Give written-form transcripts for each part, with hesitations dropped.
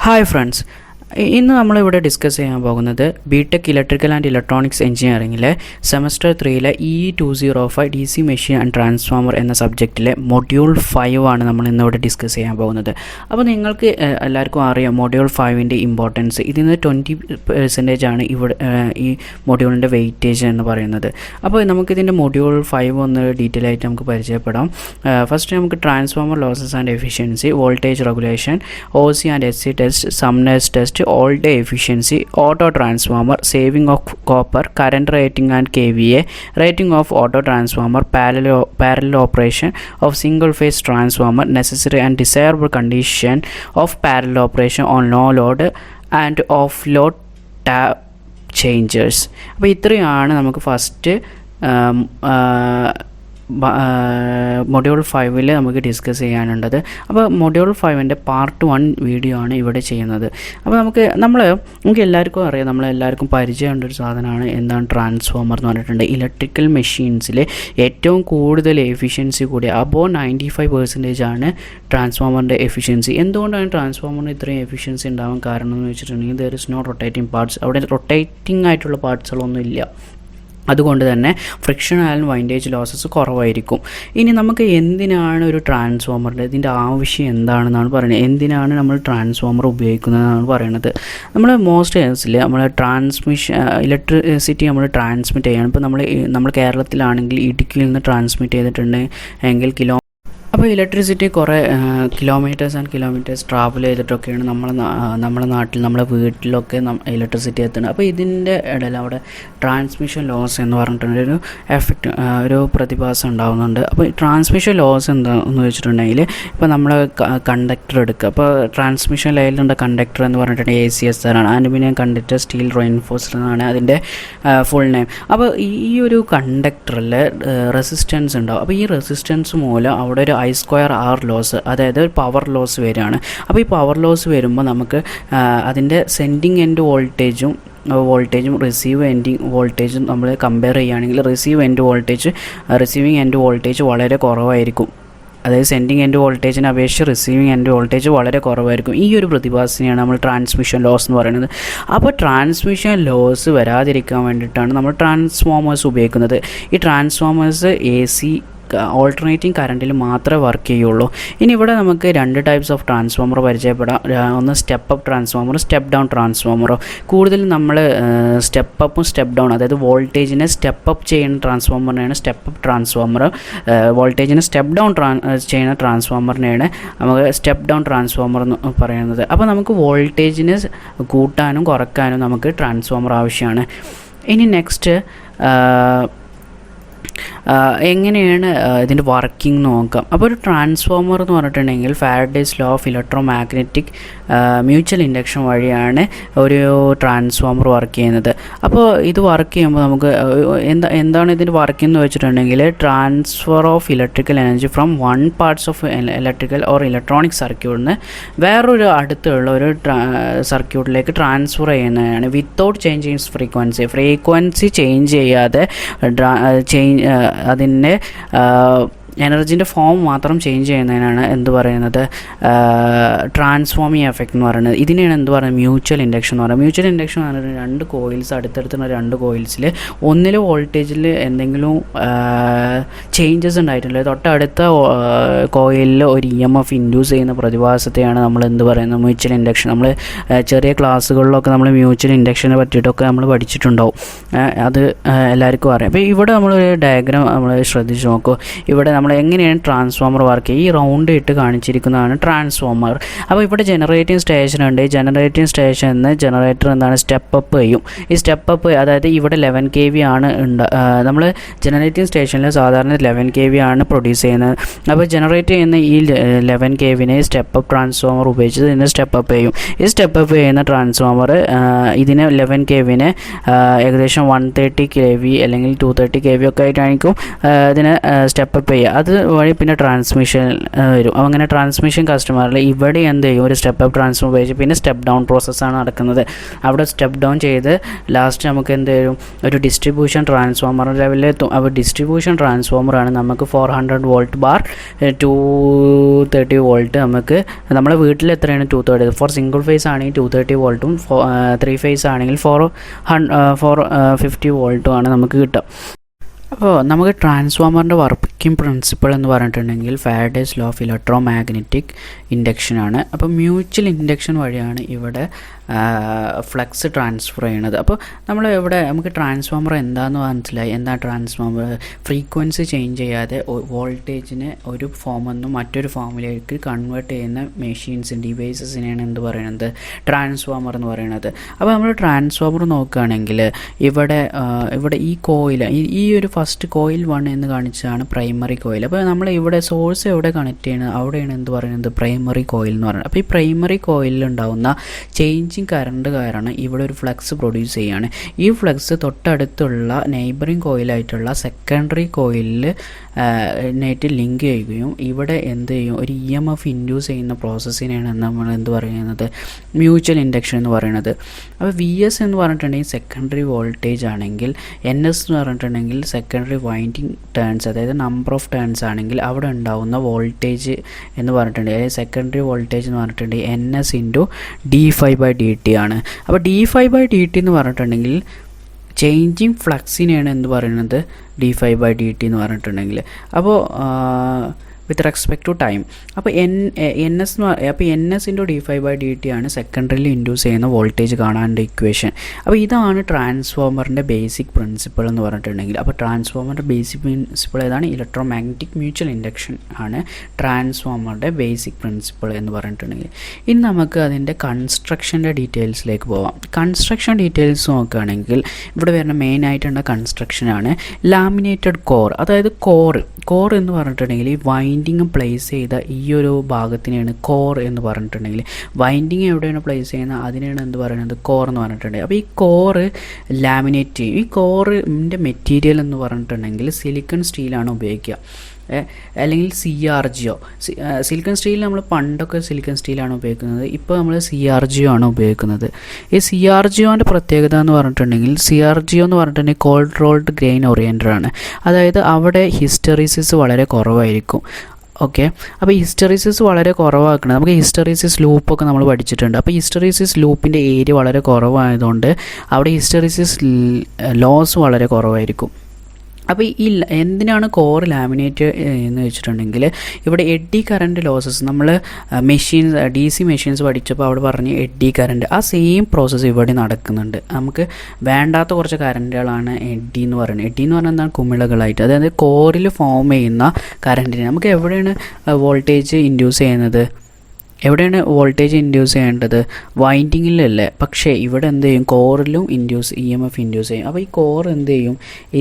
Hi friends, ഇന്ന് നമ്മളിവിടെ discuss ചെയ്യാൻ പോകുന്നത് ബിടെക് ഇലക്ട്രിക്കൽ ആൻഡ് ഇലക്ട്രോണിക്സ് എഞ്ചിനീയറിംഗിലെ സെമസ്റ്റർ 3-ലെ E205 D C machine and transformer എന്ന സബ്ജക്റ്റിലെ മൊഡ്യൂൾ 5 ആണ് നമ്മൾ ഇന്നിവിടെ ഡിസ്കസ് ചെയ്യാൻ പോകുന്നത്. അപ്പോൾ നിങ്ങൾക്ക് എല്ലാവർക്കും അറിയാം മൊഡ്യൂൾ 5ൻ്റെ ഇമ്പോർട്ടൻസ്. ഇതിൽ 20% ആണ് ഇവിടെ ഈ മൊഡ്യൂളിൻ്റെ വെയിറ്റേജ് എന്ന് പറയുന്നത്. അപ്പോൾ നമുക്കിതിൻ്റെ മൊഡ്യൂൾ 5 ഒന്ന് ഡീറ്റെയിൽ ആയിട്ട് നമുക്ക് പരിചയപ്പെടാം. ഫസ്റ്റ് നമുക്ക് transformer losses and efficiency, voltage regulation, OC and SC test, Sumpner's test, all day efficiency, auto transformer, saving of copper, current rating and KVA, rating of auto transformer, parallel operation of single phase transformer, necessary and desirable condition of parallel operation on no load and off load tab changes. അപ്പോൾ ഇത്രയാണ് നമുക്ക് first module 5-ൽ നമുക്ക് discuss ചെയ്യാനുള്ളത്. അപ്പോൾ module 5ൻ്റെ part 1 video ആണ് ഇവിടെ ചെയ്യുന്നത്. അപ്പോൾ നമുക്ക് എല്ലാവർക്കും അറിയാം, നമ്മളെല്ലാവർക്കും പരിചയമുള്ള ഒരു സാധനമാണ് എന്താണ് ട്രാൻസ്ഫോമർ എന്ന് പറഞ്ഞിട്ടുണ്ട്. ഇലക്ട്രിക്കൽ മെഷീൻസിൽ ഏറ്റവും കൂടുതൽ എഫിഷ്യൻസി കൂടിയ അബോവ് 95% ആണ് ട്രാൻസ്ഫോമറിൻ്റെ എഫിഷ്യൻസി. എന്തുകൊണ്ടാണ് ട്രാൻസ്ഫോമറിന് ഇത്രയും എഫിഷ്യൻസി ഉണ്ടാവാൻ കാരണം എന്ന് വെച്ചിട്ടുണ്ടെങ്കിൽ there is no rotating parts. അവിടെ റൊട്ടേറ്റിംഗ് ആയിട്ടുള്ള പാർട്സുകളൊന്നും ഇല്ല. അതുകൊണ്ട് തന്നെ ഫ്രിക്ഷൻ ആൻഡ് വൈൻഡേജ് ലോസസ് കുറവായിരിക്കും. ഇനി നമുക്ക് എന്തിനാണ് ഒരു ട്രാൻസ്ഫോമറിൻ്റെ ഇതിൻ്റെ ആവശ്യം എന്താണെന്നാണ് പറയുന്നത്, എന്തിനാണ് നമ്മൾ ട്രാൻസ്ഫോമർ ഉപയോഗിക്കുന്നതെന്നാണ് പറയുന്നത്. നമ്മൾ മോസ്റ്റ് കേസിൽ നമ്മൾ ഇലക്ട്രിസിറ്റി നമ്മൾ ട്രാൻസ്മിറ്റ് ചെയ്യണം. ഇപ്പോൾ നമ്മൾ കേരളത്തിലാണെങ്കിൽ ഇടുക്കിയിൽ നിന്ന് ട്രാൻസ്മിറ്റ് ചെയ്തിട്ടുണ്ട് എങ്കിൽ അപ്പോൾ ഇലക്ട്രിസിറ്റി കുറേ കിലോമീറ്റേഴ്സ് ട്രാവൽ ചെയ്തിട്ടൊക്കെയാണ് നമ്മുടെ നാട്ടിൽ നമ്മുടെ വീട്ടിലൊക്കെ ഇലക്ട്രിസിറ്റി എത്തുന്നത്. അപ്പോൾ ഇതിൻ്റെ ഇടയിൽ അവിടെ ട്രാൻസ്മിഷൻ ലോസ് എന്ന് പറഞ്ഞിട്ടുണ്ടെങ്കിൽ ഒരു പ്രതിഭാസം ഉണ്ടാകുന്നുണ്ട്. അപ്പോൾ ട്രാൻസ്മിഷൻ ലോസ് എന്താണെന്ന് വെച്ചിട്ടുണ്ടെങ്കിൽ ഇപ്പോൾ നമ്മൾ കണ്ടക്ടർ എടുക്കുക. അപ്പോൾ ട്രാൻസ്മിഷൻ ലൈനിലുള്ള കണ്ടക്ടർ എന്ന് പറഞ്ഞിട്ടുണ്ടെങ്കിൽ ACSR ആണ്, അലുമിനിയം കണ്ടക്ടർ സ്റ്റീൽ റെയിൻഫോഴ്സ്ഡ് എന്നാണ് അതിൻ്റെ ഫുൾ നെയിം. അപ്പോൾ ഈ ഒരു കണ്ടക്ടറിൽ റെസിസ്റ്റൻസ് ഉണ്ടാവും. അപ്പോൾ ഈ റെസിസ്റ്റൻസ് മൂലം അവിടെ ഒരു I²R ലോസ്, അതായത് പവർ ലോസ് വരികയാണ്. അപ്പോൾ ഈ പവർ ലോസ് വരുമ്പോൾ നമുക്ക് അതിൻ്റെ സെൻഡിങ് എൻഡ് വോൾട്ടേജും റിസീവ് എൻഡ് വോൾട്ടേജും നമ്മൾ കമ്പയർ ചെയ്യുകയാണെങ്കിൽ റിസീവിങ് എൻഡ് വോൾട്ടേജ് വളരെ കുറവായിരിക്കും. അതായത് സെൻഡിങ് എൻഡ് വോൾട്ടേജിനെ അപേക്ഷിച്ച് റിസീവിങ് എൻഡ് വോൾട്ടേജ് വളരെ കുറവായിരിക്കും. ഈ ഒരു പ്രതിഭാസത്തിനെയാണ് നമ്മൾ ട്രാൻസ്മിഷൻ ലോസ് എന്ന് പറയുന്നത്. അപ്പോൾ ട്രാൻസ്മിഷൻ ലോസ് വരാതിരിക്കാൻ വേണ്ടിയിട്ടാണ് നമ്മൾ ട്രാൻസ്ഫോമേഴ്സ് ഉപയോഗിക്കുന്നത്. ഈ ട്രാൻസ്ഫോമേഴ്സ് AC ഓൾട്ടർനേറ്റിംഗ് കറണ്ടിൽ മാത്രമേ വർക്ക് ചെയ്യുള്ളൂ. ഇനി ഇവിടെ നമുക്ക് 2 ടൈപ്സ് ഓഫ് ട്രാൻസ്ഫോമർ പരിചയപ്പെടാം. ഒന്ന് സ്റ്റെപ്പ് അപ്പ് ട്രാൻസ്ഫോമറും സ്റ്റെപ്പ് ഡൗൺ ട്രാൻസ്ഫോമറും. കൂടുതലും നമ്മൾ സ്റ്റെപ്പ് അപ്പും സ്റ്റെപ്പ് ഡൗൺ, അതായത് വോൾട്ടേജിനെ സ്റ്റെപ്പ് അപ്പ് ചെയ്യുന്ന ട്രാൻസ്ഫോമറിനെയാണ് സ്റ്റെപ്പ് അപ്പ് ട്രാൻസ്ഫോമർ, വോൾട്ടേജിനെ സ്റ്റെപ്പ് ഡൗൺ ചെയ്യുന്ന ട്രാൻസ്ഫോമറിനെയാണ് നമുക്ക് സ്റ്റെപ്പ് ഡൗൺ ട്രാൻസ്ഫോമർ എന്ന് പറയുന്നത്. അപ്പോൾ നമുക്ക് വോൾട്ടേജിനെ കൂട്ടാനും കുറയ്ക്കാനും നമുക്ക് ട്രാൻസ്ഫോമർ ആവശ്യമാണ്. ഇനി നെക്സ്റ്റ് എങ്ങനെയാണ് ഇതിൻ്റെ വർക്കിംഗ് നോക്കാം. അപ്പോൾ ഒരു ട്രാൻസ്ഫോമർ എന്ന് പറഞ്ഞിട്ടുണ്ടെങ്കിൽ Faraday's law of electro magnetic mutual induction വഴിയാണ് ഒരു ട്രാൻസ്ഫോമർ വർക്ക് ചെയ്യുന്നത്. അപ്പോൾ ഇത് വർക്ക് ചെയ്യുമ്പോൾ നമുക്ക് എന്താണ് ഇതിൻ്റെ വർക്കിംഗ് എന്ന് വെച്ചിട്ടുണ്ടെങ്കിൽ transfer of electrical energy from one parts of electrical or electronic സർക്യൂട്ടിൽ നിന്ന് വേറൊരു അടുത്തുള്ള ഒരു സർക്യൂട്ടിലേക്ക് ട്രാൻസ്ഫർ ചെയ്യുന്നതാണ് വിത്തൗട്ട് ചേഞ്ചിങ് ഫ്രീക്വൻസി ചേഞ്ച് ചെയ്യാതെ അതിൻ്റെ എനർജീൻ്റെ ഫോം മാത്രം ചേഞ്ച് ചെയ്യുന്നതിനാണ് എന്ത് പറയുന്നത്, ട്രാൻസ്ഫോമിങ് എഫക്റ്റ് എന്ന് പറയുന്നത്. ഇതിനെയാണ് എന്ത് പറയുന്നത്, മ്യൂച്വൽ ഇൻഡക്ഷൻ എന്ന് പറയുന്നത്. മ്യൂച്വൽ ഇൻഡക്ഷൻ എന്ന് പറയുന്നത് 2 കോയിൽസ് അടുത്തടുത്തുള്ള 2 കോയിൽസിൽ ഒന്നിൽ വോൾട്ടേജിൽ എന്തെങ്കിലും ചേഞ്ചസ് ഉണ്ടായിട്ടുണ്ട്, തൊട്ടടുത്ത കോയിലിൽ ഒരു EMF ഇൻഡ്യൂസ് ചെയ്യുന്ന പ്രതിഭാസത്തെയാണ് നമ്മൾ എന്ത് പറയുന്നത്, മ്യൂച്വൽ ഇൻഡക്ഷൻ. നമ്മൾ ചെറിയ ക്ലാസ്സുകളിലൊക്കെ നമ്മൾ മ്യൂച്വൽ ഇൻഡക്ഷനെ പറ്റിയിട്ടൊക്കെ നമ്മൾ പഠിച്ചിട്ടുണ്ടാവും, അത് എല്ലാവർക്കും അറിയാം. അപ്പോൾ ഇവിടെ നമ്മളൊരു ഡയഗ്രാം നമ്മൾ ശ്രദ്ധിച്ച് നോക്കൂ. ഇവിടെ നമ്മൾ എങ്ങനെയാണ് ട്രാൻസ്ഫോമർ വർക്ക് ചെയ്യുക, ഈ റൗണ്ട് ഇട്ട് കാണിച്ചിരിക്കുന്നതാണ് ട്രാൻസ്ഫോമർ. അപ്പോൾ ഇവിടെ ജനറേറ്റിംഗ് സ്റ്റേഷൻ ഉണ്ട്. ജനറേറ്റിംഗ് സ്റ്റേഷനിൽ ജനറേറ്റർ എന്താണ് സ്റ്റെപ്പ് അപ്പ് ചെയ്യും. ഈ സ്റ്റെപ്പ് അപ്പ്, അതായത് ഇവിടെ 11 kV ആണ് നമ്മൾ ജനറേറ്റിംഗ് സ്റ്റേഷനിൽ സാധാരണ 11 kV ആണ് പ്രൊഡ്യൂസ് ചെയ്യുന്നത്. അപ്പോൾ ജനറേറ്റ് ചെയ്യുന്ന ഈ 11 kVനെ സ്റ്റെപ്പ് അപ്പ് ട്രാൻസ്ഫോമർ ഉപയോഗിച്ച് ഇതിനെ സ്റ്റെപ്പ് അപ്പ് ചെയ്യും. ഈ സ്റ്റെപ്പ് അപ്പ് ചെയ്യുന്ന ട്രാൻസ്ഫോമർ ഇതിനെ 11 kVനെ ഏകദേശം 130 kV അല്ലെങ്കിൽ 230 kV ഒക്കെ ആയിട്ടായിരിക്കും ഇതിനെ സ്റ്റെപ്പ് അപ്പ് ചെയ്യുക. അത് വഴി പിന്നെ ട്രാൻസ്മിഷൻ വരും. അങ്ങനെ ട്രാൻസ്മിഷൻ കസ്റ്റമറിൽ ഇവിടെ എന്ത് ചെയ്യും, ഒരു സ്റ്റെപ്പ് അപ്പ് ട്രാൻസ്ഫോമർ ഉപയോഗിച്ച് പിന്നെ സ്റ്റെപ്പ് ഡൗൺ പ്രോസസ്സാണ് നടക്കുന്നത്. അവിടെ സ്റ്റെപ്പ് ഡൗൺ ചെയ്ത് ലാസ്റ്റ് നമുക്ക് എന്ത് വരും, ഒരു ഡിസ്ട്രിബ്യൂഷൻ ട്രാൻസ്ഫോമർ ലെവലിൽ എത്തും. അപ്പോൾ ഡിസ്ട്രിബ്യൂഷൻ ട്രാൻസ്ഫോമറാണ് നമുക്ക് 400 വോൾട്ട് ബാർ 230 വോൾട്ട്. നമുക്ക് നമ്മുടെ വീട്ടിൽ എത്രയാണ് 230, ഫോർ സിംഗിൾ ഫേസ് ആണെങ്കിൽ 230 വോൾട്ടും 3 ഫേസ് ആണെങ്കിൽ 450 വോൾട്ടും ആണ് നമുക്ക് കിട്ടുക. അപ്പോൾ നമുക്ക് ട്രാൻസ്ഫോമറിൻ്റെ വർക്കിംഗ് പ്രിൻസിപ്പിൾ എന്ന് പറഞ്ഞിട്ടുണ്ടെങ്കിൽ Faraday's law of electromagnetic ഇൻഡക്ഷനാണ്. അപ്പോൾ മ്യൂച്വൽ ഇൻഡക്ഷൻ വഴിയാണ് ഇവിടെ ഫ്ലക്സ് ട്രാൻസ്ഫർ ചെയ്യണത്. അപ്പോൾ നമ്മൾ ഇവിടെ നമുക്ക് ട്രാൻസ്ഫോമർ എന്താണെന്ന് മനസ്സിലായി. എന്താ ട്രാൻസ്ഫോമർ? ഫ്രീക്വൻസി ചേഞ്ച് ചെയ്യാതെ വോൾട്ടേജിനെ ഒരു ഫോമിൽ നിന്നും മറ്റൊരു ഫോമിലേക്ക് കൺവേർട്ട് ചെയ്യുന്ന മെഷീൻസ് ഡിവൈസസിനെയാണ് എന്ത് പറയുന്നത്, ട്രാൻസ്ഫോമർ എന്ന് പറയുന്നത്. അപ്പോൾ നമ്മൾ ട്രാൻസ്ഫോമർ നോക്കുകയാണെങ്കിൽ ഇവിടെ ഈ കോയിൽ, ഈ ഒരു ഫസ്റ്റ് കോയിൽ 1 എന്ന് കാണിച്ചാണ് പ്രൈമറി കോയിൽ. അപ്പോൾ നമ്മൾ ഇവിടെ സോഴ്സ് എവിടെ കണക്ട് ചെയ്യുന്നത് അവിടെയാണ് എന്ത് പറയുന്നത്, പ്രൈമറി കോയിൽ എന്ന് പറയുന്നത്. അപ്പോൾ ഈ പ്രൈമറി കോയിലിൽ ഉണ്ടാകുന്ന ചേഞ്ചിങ് കറണ്ട് കാരണം ഇവിടെ ഒരു ഫ്ലക്സ് പ്രൊഡ്യൂസ് ചെയ്യുകയാണ്. ഈ ഫ്ലക്സ് തൊട്ടടുത്തുള്ള നെയ്ബറിങ് കോയിലായിട്ടുള്ള സെക്കൻഡറി കോയിലിൽ നെറ്റ് ലിങ്ക് ചെയ്യുകയും ഇവിടെ എന്ത് ചെയ്യും, ഒരു EMF ഇൻഡ്യൂസ് ചെയ്യുന്ന പ്രോസസ്സിനെയാണ് നമ്മൾ എന്ത് പറയുന്നത്, മ്യൂച്വൽ ഇൻഡക്ഷൻ എന്ന് പറയുന്നത്. അപ്പോൾ VS എന്ന് പറഞ്ഞിട്ടുണ്ടെങ്കിൽ സെക്കൻഡറി വോൾട്ടേജ് ആണെങ്കിൽ, NS എന്ന് പറഞ്ഞിട്ടുണ്ടെങ്കിൽ സെക്കൻഡറി വൈൻഡിങ് ടേൺസ്, അതായത് നമ്പർ ഓഫ് ടേൺസ് ആണെങ്കിൽ അവിടെ ഉണ്ടാവുന്ന വോൾട്ടേജ് എന്ന് പറഞ്ഞിട്ടുണ്ടെങ്കിൽ, അതായത് സെക്കൻഡറി വോൾട്ടേജ് എന്ന് പറഞ്ഞിട്ടുണ്ടെങ്കിൽ NS ഇൻറ്റു d∅dt ആണ്. അപ്പോൾ d∅dt എന്ന് പറഞ്ഞിട്ടുണ്ടെങ്കിൽ ചേഞ്ചിങ് ഫ്ലക്സിനെയാണ് എന്ത് പറയുന്നത്, d∅dt എന്ന് പറഞ്ഞിട്ടുണ്ടെങ്കിൽ. അപ്പോൾ വിത്ത് റെസ്പെക്ട് ടു ടൈം. അപ്പോൾ NS ഇൻറ്റു d∅dt ആണ് സെക്കൻഡറിയിൽ ഇൻഡ്യൂസ് ചെയ്യുന്ന വോൾട്ടേജ് കാണാനുള്ള ഇക്വേഷൻ. അപ്പോൾ ഇതാണ് ട്രാൻസ്ഫോമറിൻ്റെ ബേസിക് പ്രിൻസിപ്പിൾ എന്ന് പറഞ്ഞിട്ടുണ്ടെങ്കിൽ. അപ്പോൾ ട്രാൻസ്ഫോമറിൻ്റെ ബേസിക് പ്രിൻസിപ്പിൾ ഏതാണ്, ഇലക്ട്രോ മാഗ്നറ്റിക് മ്യൂച്വൽ ഇൻഡക്ഷൻ ആണ് ട്രാൻസ്ഫോമറിൻ്റെ ബേസിക് പ്രിൻസിപ്പിൾ എന്ന് പറഞ്ഞിട്ടുണ്ടെങ്കിൽ. ഇനി നമുക്ക് അതിൻ്റെ കൺസ്ട്രക്ഷൻ്റെ ഡീറ്റെയിൽസിലേക്ക് പോവാം. കൺസ്ട്രക്ഷൻ ഡീറ്റെയിൽസ് നോക്കുകയാണെങ്കിൽ ഇവിടെ വരുന്ന മെയിനായിട്ടുള്ള കൺസ്ട്രക്ഷനാണ് ലാമിനേറ്റഡ് കോർ. അതായത് കോർ എന്ന് പറഞ്ഞിട്ടുണ്ടെങ്കിൽ ഈ വൈൻഡിങ് പ്ലേസ് ചെയ്ത ഈ ഒരു ഭാഗത്തിനെയാണ് കോർ എന്ന് പറഞ്ഞിട്ടുണ്ടെങ്കിൽ, വൈൻഡിങ് എവിടെയാണ് പ്ലേസ് ചെയ്യുന്നത് അതിനെയാണ് എന്ത് പറയുന്നത്, കോർ എന്ന് പറഞ്ഞിട്ടുണ്ടെങ്കിൽ. അപ്പോൾ ഈ കോറ് ലാമിനേറ്റ് ചെയ്യും. ഈ കോറിൻ്റെ മെറ്റീരിയൽ എന്ന് പറഞ്ഞിട്ടുണ്ടെങ്കിൽ സിലിക്കൺ സ്റ്റീലാണ് ഉപയോഗിക്കുക, അല്ലെങ്കിൽ CRGO. സിലിക്കൺ സ്റ്റീൽ നമ്മൾ പണ്ടൊക്കെ സിലിക്കൺ സ്റ്റീലാണ് ഉപയോഗിക്കുന്നത്, ഇപ്പോൾ നമ്മൾ CRGO ആണ് ഉപയോഗിക്കുന്നത്. ഈ CRGOൻ്റെ പ്രത്യേകത എന്ന് പറഞ്ഞിട്ടുണ്ടെങ്കിൽ, CRGO എന്ന് പറഞ്ഞിട്ടുണ്ടെങ്കിൽ കോൾഡ് റോൾഡ് ഗ്രെയിൻ ഓറിയൻറ്റഡ് ആണ്. അതായത് അവിടെ ഹിസ്റ്ററീസിസ് വളരെ കുറവായിരിക്കും. ഓക്കെ, അപ്പോൾ ഹിസ്റ്ററീസിസ് വളരെ കുറവാക്കണം. നമുക്ക് ഹിസ്റ്ററീസിസ് ലൂപ്പൊക്കെ നമ്മൾ പഠിച്ചിട്ടുണ്ട്. അപ്പോൾ ഹിസ്റ്ററീസിസ് ലൂപ്പിൻ്റെ ഏരിയ വളരെ കുറവായതുകൊണ്ട് അവിടെ ഹിസ്റ്ററീസിസ് ലോസ് വളരെ കുറവായിരിക്കും. അപ്പോൾ ഈ എന്തിനാണ് കോർ ലാമിനേറ്റ് എന്ന് വെച്ചിട്ടുണ്ടെങ്കിൽ, ഇവിടെ എഡ്ഡി കറണ്ട് ലോസസ് നമ്മൾ DC മെഷീൻസ് പഠിച്ചപ്പോൾ അവിടെ പറഞ്ഞ് എഡ്ഡി കറണ്ട്, ആ സെയിം പ്രോസസ്സ് ഇവിടെ നടക്കുന്നുണ്ട്. നമുക്ക് വേണ്ടാത്ത കുറച്ച് കറണ്ടുകളാണ് എഡ്ഡി എന്ന് പറയുന്നത്. എഡ്ഡി എന്ന് പറഞ്ഞാൽ എന്താണ്, കുമിളകളായിട്ട്, അതായത് കോറിൽ ഫോം ചെയ്യുന്ന കറണ്ടിന് നമുക്ക് എവിടെയാണ് വോൾട്ടേജ് ഇൻഡ്യൂസ് ചെയ്യുന്നത്, എവിടെയാണ് വോൾട്ടേജ് ഇൻഡ്യൂസ് ചെയ്യേണ്ടത്, വൈൻഡിങ്ങിലല്ലേ. പക്ഷേ ഇവിടെ എന്ത് ചെയ്യും, കോറിലും EMF ഇൻഡ്യൂസ് ചെയ്യും. അപ്പോൾ ഈ കോർ എന്ത് ചെയ്യും, ഈ